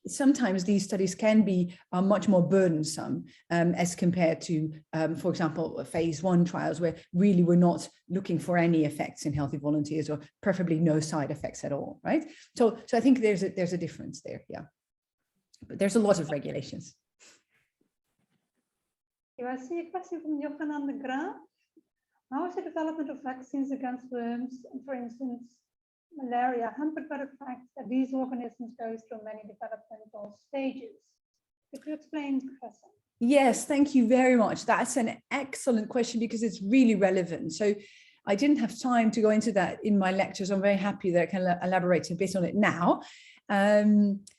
sometimes these studies can be much more burdensome as compared to, for example, phase 1 trials, where really we're not looking for any effects in healthy volunteers, or preferably no side effects at all, right? So I think there's a difference there, yeah. But there's a lot of regulations. I see a question from Johan aan de Graaf. How is the development of vaccines against worms, and for instance, malaria, hampered by the fact that these organisms go through many developmental stages? Could you explain, Professor? Yes, thank you very much. That's an excellent question, because it's really relevant. So I didn't have time to go into that in my lectures. I'm very happy that I can elaborate a bit on it now.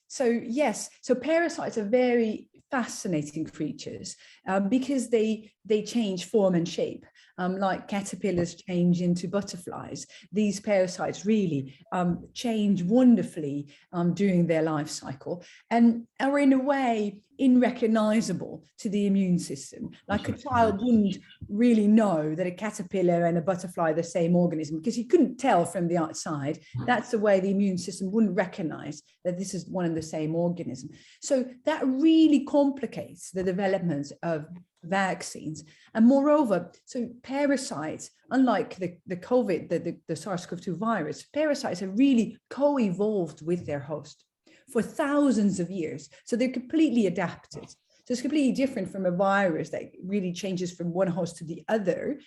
So yes, so parasites are very fascinating creatures because they change form and shape. Like caterpillars change into butterflies, these parasites really change wonderfully during their life cycle, and are in a way unrecognizable to the immune system. Like a child wouldn't really know that a caterpillar and a butterfly are the same organism, because you couldn't tell from the outside. That's the way the immune system wouldn't recognize that this is one and the same organism. So that really complicates the development of vaccines. And moreover, so parasites, unlike the COVID, the SARS-CoV-2 virus, parasites have really co-evolved with their host for thousands of years. So they're completely adapted. So it's completely different from a virus that really changes from one host to the other.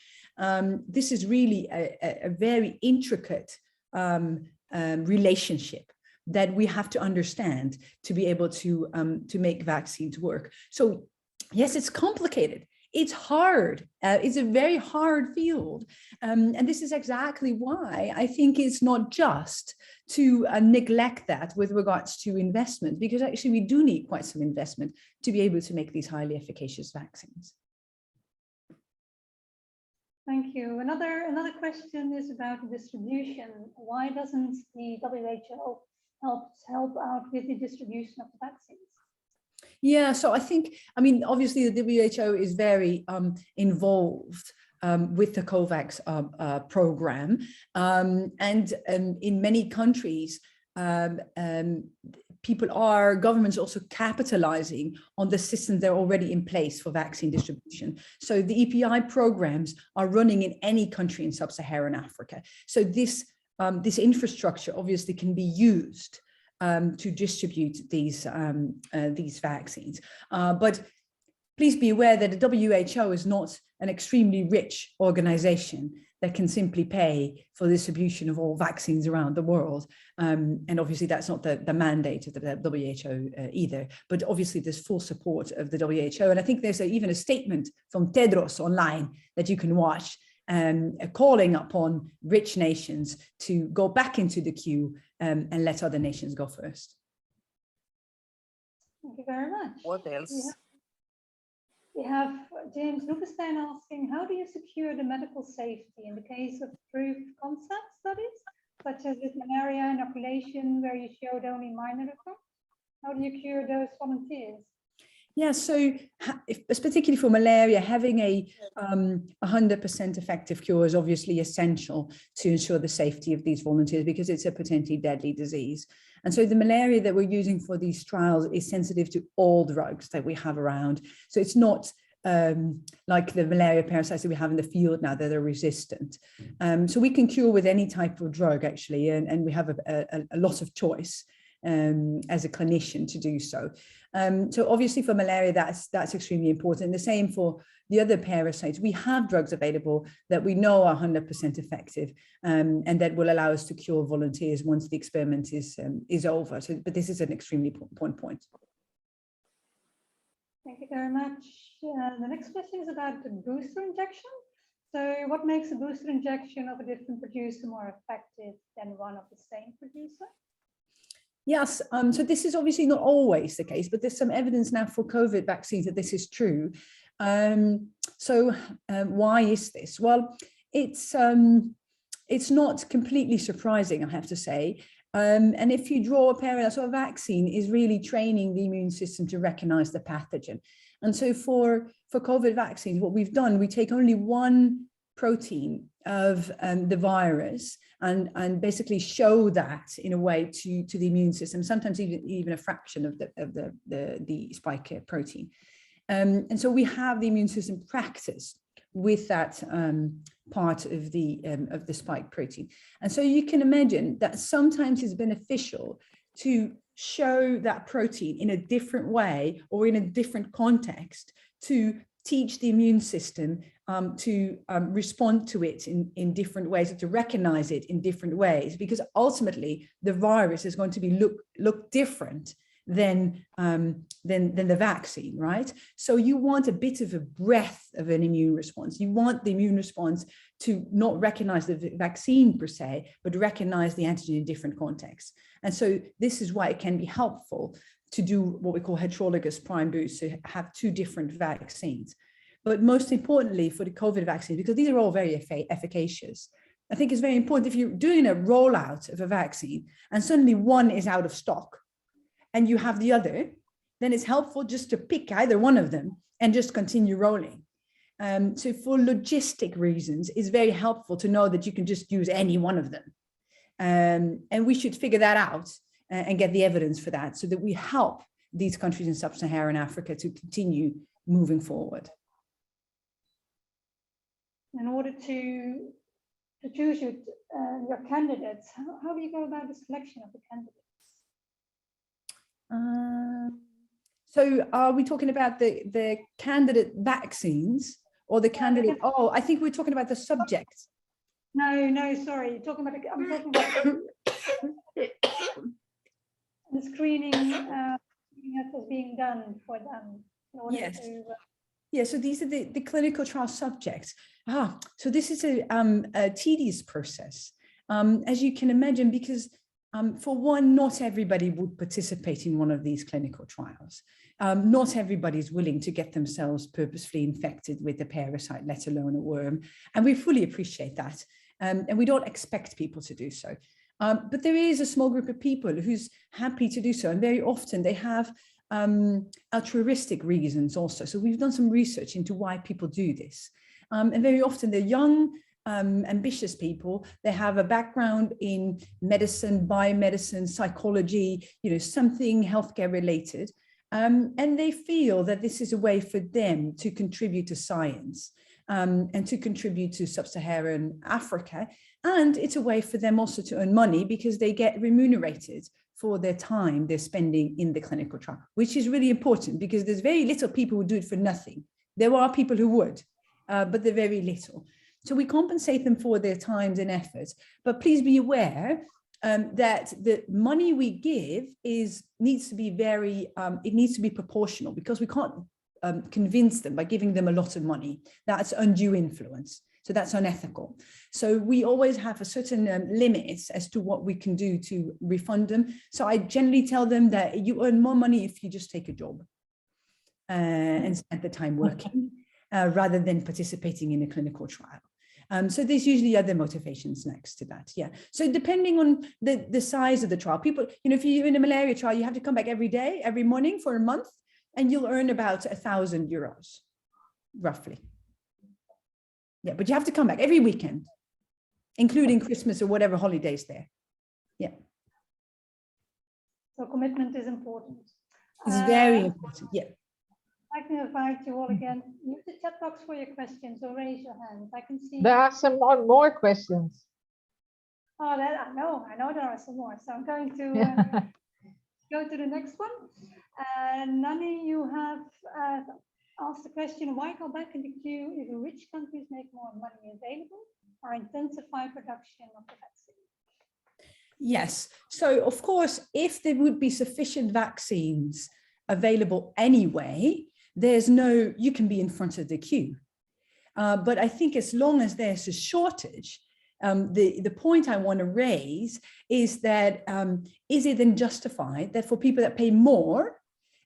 This is really a very intricate relationship that we have to understand to be able to make vaccines work. So yes, it's complicated. it's hard. It's a very hard field. And this is exactly why I think it's not just to neglect that with regards to investment, because actually we do need quite some investment to be able to make these highly efficacious vaccines. Thank you. Another question is about distribution. Why doesn't the WHO help out with the distribution of the vaccines? Yeah, so I mean, obviously the WHO is very involved with the COVAX program, and in many countries, governments also capitalizing on the systems that are already in place for vaccine distribution. So the EPI programs are running in any country in sub-Saharan Africa. So this infrastructure obviously can be used to distribute these vaccines. But please be aware that the WHO is not an extremely rich organization that can simply pay for the distribution of all vaccines around the world. And obviously that's not the mandate of the WHO either, but obviously there's full support of the WHO. And I think there's even a statement from Tedros online that you can watch, calling upon rich nations to go back into the queue and let other nations go first. Thank you very much. What else? We have James Rubenstein asking, how do you secure the medical safety in the case of proof of concept studies, such as with malaria inoculation, where you showed only minor effects? How do you cure those volunteers? Yeah, so particularly for malaria, having a 100% effective cure is obviously essential to ensure the safety of these volunteers, because it's a potentially deadly disease. And so the malaria that we're using for these trials is sensitive to all drugs that we have around. So it's not like the malaria parasites that we have in the field now that are resistant. So we can cure with any type of drug actually, and we have a lot of choice as a clinician to do so. So obviously for malaria, that's extremely important. The same for the other parasites. We have drugs available that we know are 100% effective, and that will allow us to cure volunteers once the experiment is over. So, but this is an extremely important point. Thank you very much. The next question is about the booster injection. So what makes a booster injection of a different producer more effective than one of the same producer? Yes, so this is obviously not always the case, but there's some evidence now for COVID vaccines that this is true. Why is this? Well, it's not completely surprising, I have to say. And if you draw a parallel, so a vaccine is really training the immune system to recognize the pathogen. And so for COVID vaccines, what we've done, we take only one protein of the virus and basically show that in a way to the immune system, sometimes even a fraction of the spike protein. And so we have the immune system practice with that part of the spike protein. And so you can imagine that sometimes it's beneficial to show that protein in a different way or in a different context to teach the immune system to respond to it in different ways, to recognize it in different ways, because ultimately the virus is going to be look different than the vaccine, right? So you want a bit of a breadth of an immune response. You want the immune response to not recognize the vaccine per se, but recognize the antigen in different contexts. And so this is why it can be helpful to do what we call heterologous prime boost, to have two different vaccines. But most importantly for the COVID vaccine, because these are all very efficacious, I think it's very important if you're doing a rollout of a vaccine and suddenly one is out of stock and you have the other, then it's helpful just to pick either one of them and just continue rolling. So for logistic reasons, it's very helpful to know that you can just use any one of them. And we should figure that out and get the evidence for that so that we help these countries in sub-Saharan Africa to continue moving forward. In order to choose your candidates, how do you go about the selection of the candidates? So are we talking about the candidate vaccines or the candidate? Oh, I think we're talking about the subject. No, sorry. I'm talking about the screening that was being done for them. In order Yes. to, Yeah, so these are the clinical trial subjects. So this is a tedious process, as you can imagine, because for one, not everybody would participate in one of these clinical trials. Not everybody is willing to get themselves purposefully infected with a parasite, let alone a worm. And we fully appreciate that. And we don't expect people to do so. But there is a small group of people who's happy to do so. And very often they have altruistic reasons also. So we've done some research into why people do this. And very often they're young, ambitious people. They have a background in medicine, biomedicine, psychology, something healthcare related. And they feel that this is a way for them to contribute to science and to contribute to sub-Saharan Africa. And it's a way for them also to earn money because they get remunerated for their time they're spending in the clinical trial, which is really important because there's very little people who do it for nothing. There are people who would, but they're very little. So we compensate them for their times and efforts. But please be aware that the money we give needs to be proportional, because we can't convince them by giving them a lot of money. That's undue influence. So that's unethical. So we always have a certain limits as to what we can do to refund them. So I generally tell them that you earn more money if you just take a job and spend the time working rather than participating in a clinical trial. So there's usually other motivations next to that. Yeah. So depending on the size of the trial, people, if you're in a malaria trial, you have to come back every day, every morning for a month, and you'll earn about €1,000, roughly. Yeah, but you have to come back every weekend, including Christmas or whatever holidays there. Yeah. So commitment is important. It's very important. Yeah. I can invite you all again. Use the chat box for your questions or raise your hand. I can see. There are some more questions. Oh, I know there are some more. So I'm going to go to the next one. Nani, you have asked the question, why go back in the queue if rich countries make more money available or intensify production of the vaccine? Yes. So of course, if there would be sufficient vaccines available anyway, you can be in front of the queue. But I think as long as there's a shortage, the point I want to raise is that is it then justified that for people that pay more,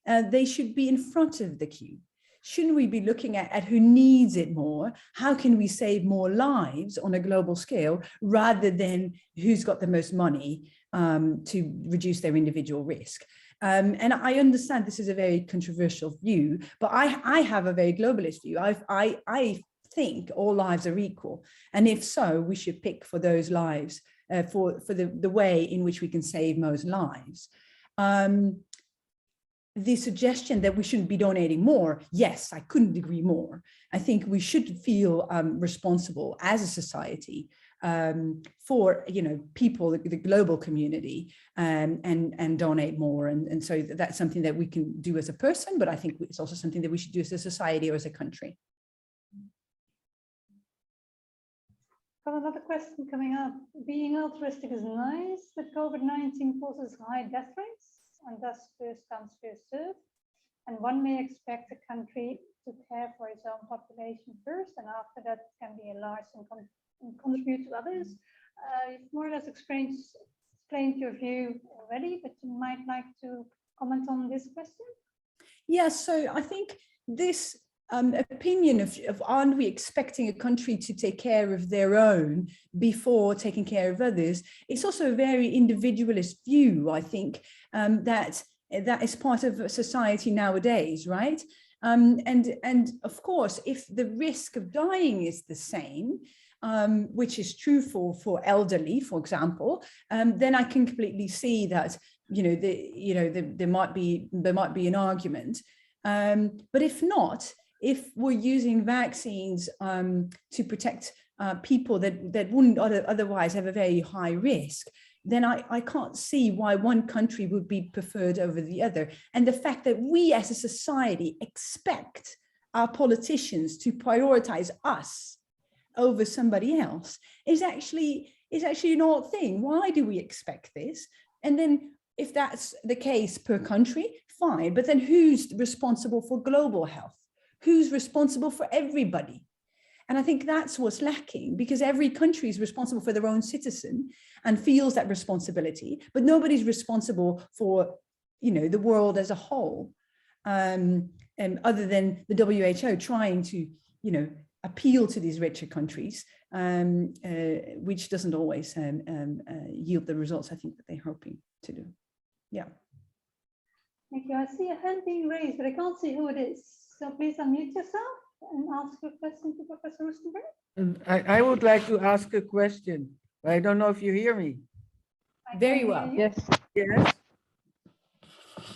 they should be in front of the queue? Shouldn't we be looking at who needs it more? How can we save more lives on a global scale rather than who's got the most money to reduce their individual risk? And I understand this is a very controversial view, but I have a very globalist view. I think all lives are equal. And if so, we should pick for those lives, for the way in which we can save most lives. The suggestion that we shouldn't be donating more, yes, I couldn't agree more. I think we should feel responsible as a society for people, the global community, and donate more. And so that's something that we can do as a person, but I think it's also something that we should do as a society or as a country. Got another question coming up. Being altruistic is nice, but COVID-19 causes high death rates and thus first comes, first served. And one may expect a country to care for its own population first, and after that can be enlarged and contribute to others. You've more or less explained your view already, but you might like to comment on this question. Yeah, so I think this opinion of aren't we expecting a country to take care of their own before taking care of others, it's also a very individualist view, I think, that is part of society nowadays, right? And of course, if the risk of dying is the same, which is true for elderly, for example, then I can completely see that there might be an argument. But if not, if we're using vaccines to protect people that wouldn't otherwise have a very high risk, then I can't see why one country would be preferred over the other. And the fact that we as a society expect our politicians to prioritize us over somebody else is actually an odd thing. Why do we expect this? And then if that's the case per country, fine, but then who's responsible for global health? who's responsible for everybody. And I think that's what's lacking, because every country is responsible for their own citizen and feels that responsibility, but nobody's responsible for, you know, the world as a whole. And other than the WHO trying to, you know, appeal to these richer countries, which doesn't always yield the results I think that they're hoping to do. Yeah. Thank you. I see a hand being raised, but I can't see who it is. So please unmute yourself and ask your question to Professor Rustenberg. I would like to ask a question, but I don't know if you hear me. I Very can hear well. you. Yes.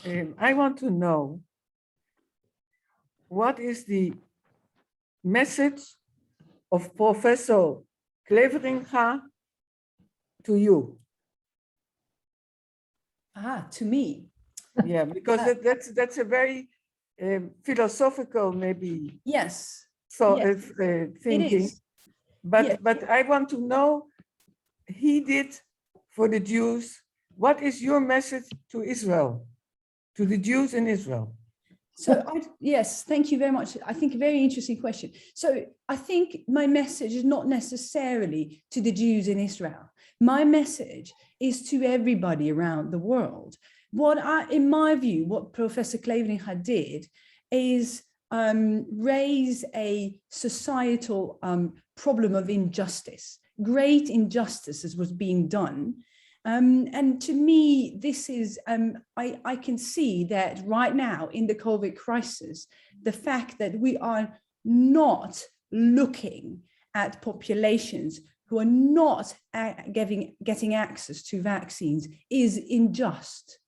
Yes. I want to know, what is the message of Professor Cleveringa to you? To me. Yeah, because that's a very philosophical, maybe, Yes. so Yes. It thinking. is. But Yes. but I want to know, he did for the Jews. What is your message to Israel, to the Jews in Israel? So yes, thank you very much. I think a very interesting question. So I think my message is not necessarily to the Jews in Israel. My message is to everybody around the world. In my view, what Professor Cleveringa did is raise a societal problem of injustice. Great injustice was being done. And to me, this is, I can see that right now in the COVID crisis, the fact that we are not looking at populations who are not getting access to vaccines is unjust,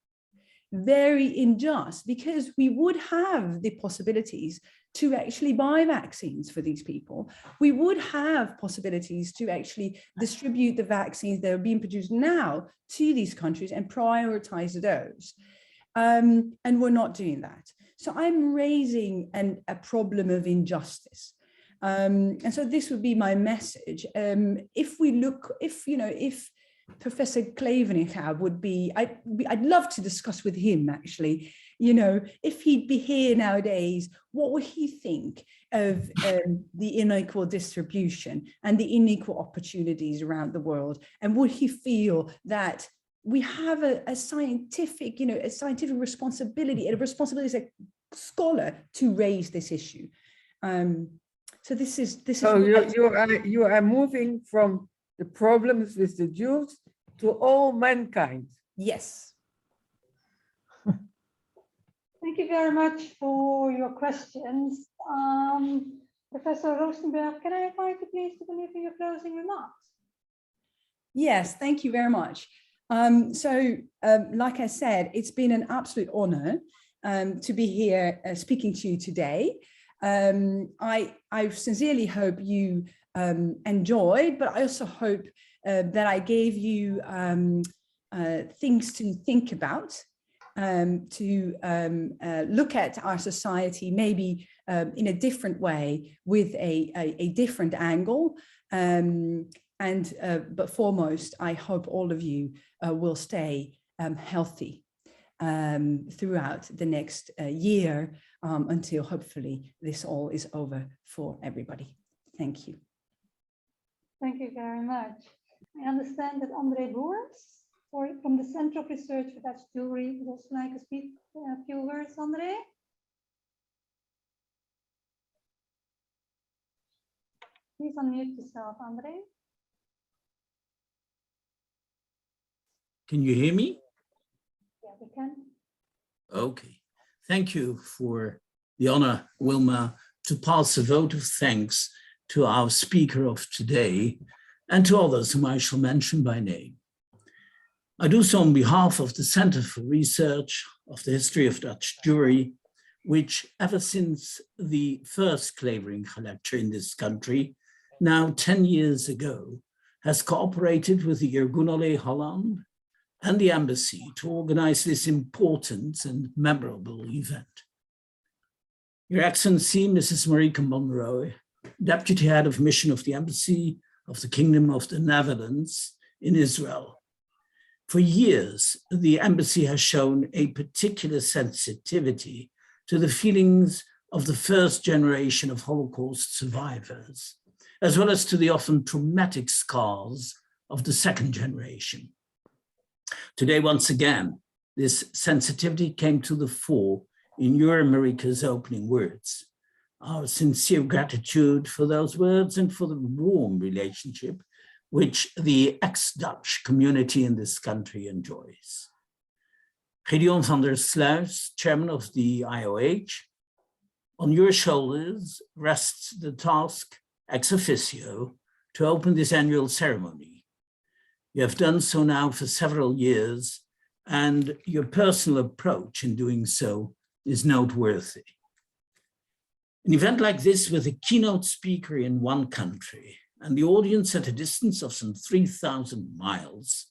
very unjust, because we would have the possibilities to actually buy vaccines for these people. We would have possibilities to actually distribute the vaccines that are being produced now to these countries and prioritize those. And we're not doing that. So I'm raising a problem of injustice. And so this would be my message. If Professor Cleveringa would be, I'd love to discuss with him actually, you know, if he'd be here nowadays, what would he think of the unequal distribution and the unequal opportunities around the world? And would he feel that we have a scientific, you know, a scientific responsibility, a responsibility as a scholar to raise this issue? So this is. So you are moving from the problems with the Jews to all mankind. Yes. Thank you very much for your questions. Professor Rosenberg, can I invite you please to deliver your closing remarks? Yes, thank you very much. Like I said, it's been an absolute honor to be here speaking to you today. I sincerely hope you enjoyed, but I also hope that I gave you things to think about, to look at our society maybe in a different way, with a different angle. But foremost, I hope all of you will stay healthy throughout the next year, until hopefully this all is over for everybody. Thank you. Thank you very much. I understand that André Boers, from the Center of Research for Dutch Jewelry, would also like to speak a few words, André. Please unmute yourself, André. Can you hear me? Yeah, we can. Okay. Thank you for the honor, Wilma, to pass a vote of thanks to our speaker of today and to others whom I shall mention by name. I do so on behalf of the Center for Research of the History of Dutch Jewry, which ever since the first Cleveringa lecture in this country, now 10 years ago, has cooperated with the University of Leyden and the embassy to organize this important and memorable event. Your Excellency, Mrs. Marieke Monroe, Deputy Head of Mission of the Embassy of the Kingdom of the Netherlands in Israel. For years, the embassy has shown a particular sensitivity to the feelings of the first generation of Holocaust survivors, as well as to the often traumatic scars of the second generation. Today, once again, this sensitivity came to the fore in Euromerica's opening words. Our sincere gratitude for those words and for the warm relationship which the ex-Dutch community in this country enjoys. Gideon van der Sluis, chairman of the IOH, on your shoulders rests the task ex officio to open this annual ceremony. You have done so now for several years, and your personal approach in doing so is noteworthy. An event like this with a keynote speaker in one country and the audience at a distance of some 3,000 miles,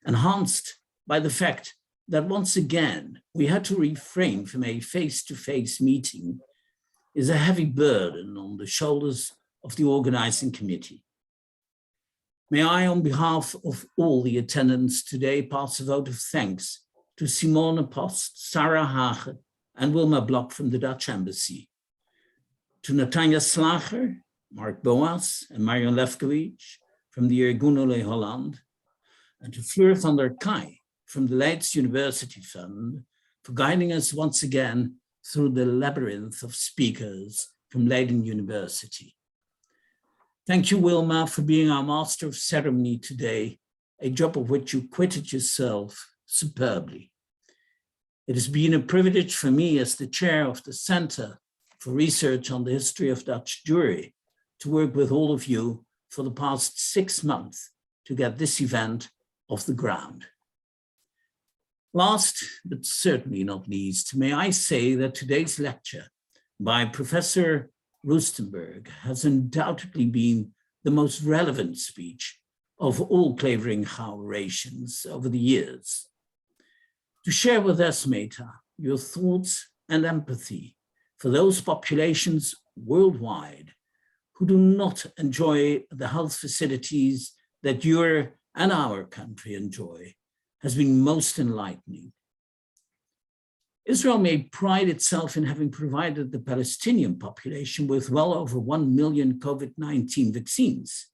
enhanced by the fact that once again we had to refrain from a face-to-face meeting, is a heavy burden on the shoulders of the organizing committee. May I, on behalf of all the attendants today, pass a vote of thanks to Simone Post, Sarah Hage, and Wilma Blok from the Dutch Embassy, to Natanja Slager, Mark Boas, and Marion Lefkowitz from the Ergunole Holland, and to Fleur van der Kai from the Leids University Fund for guiding us once again through the labyrinth of speakers from Leiden University. Thank you, Wilma, for being our master of ceremony today, a job of which you quitted yourself superbly. It has been a privilege for me as the chair of the Center for Research on the History of Dutch Jewry to work with all of you for the past 6 months to get this event off the ground. Last, but certainly not least, may I say that today's lecture by Professor Rustenberg has undoubtedly been the most relevant speech of all Cleveringa orations over the years. To share with us, Meta, your thoughts and empathy for those populations worldwide who do not enjoy the health facilities that your and our country enjoy, has been most enlightening. Israel may pride itself in having provided the Palestinian population with well over 1 million COVID-19 vaccines.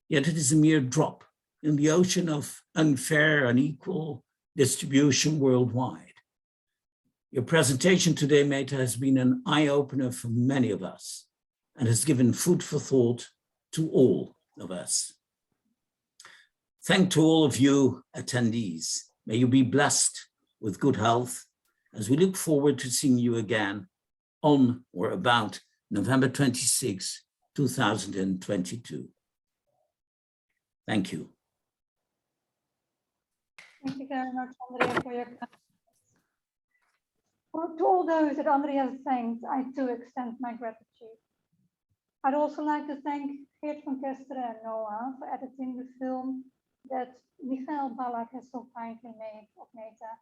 Yet it is a mere drop in the ocean of unfair, unequal distribution worldwide. Your presentation today, Meta, has been an eye-opener for many of us and has given food for thought to all of us. Thank to all of you attendees. May you be blessed with good health as we look forward to seeing you again on or about November 26, 2022. Thank you. Thank you very much, Andrea, for your comments. To all those that Andrea thanked, I too extend my gratitude. I'd also like to thank Geert van Kesteren and Noah for editing the film that Michael Ballack has so kindly made of Meta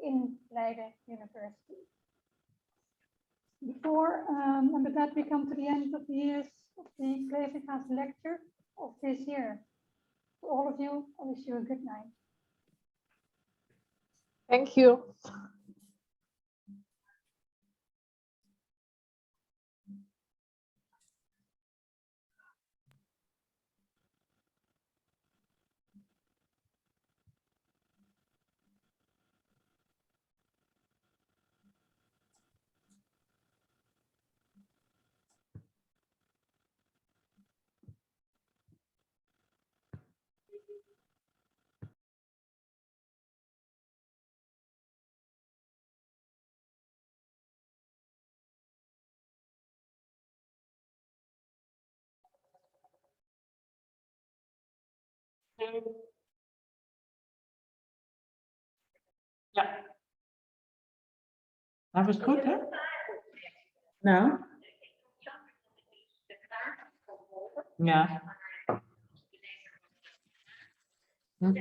in Leiden University. Before and with that, we come to the end of the years of the Cleveringa's lecture of this year. To all of you, I wish you a good night. Thank you. Ja. Dat was goed, hè? Nou. Ja. Hm.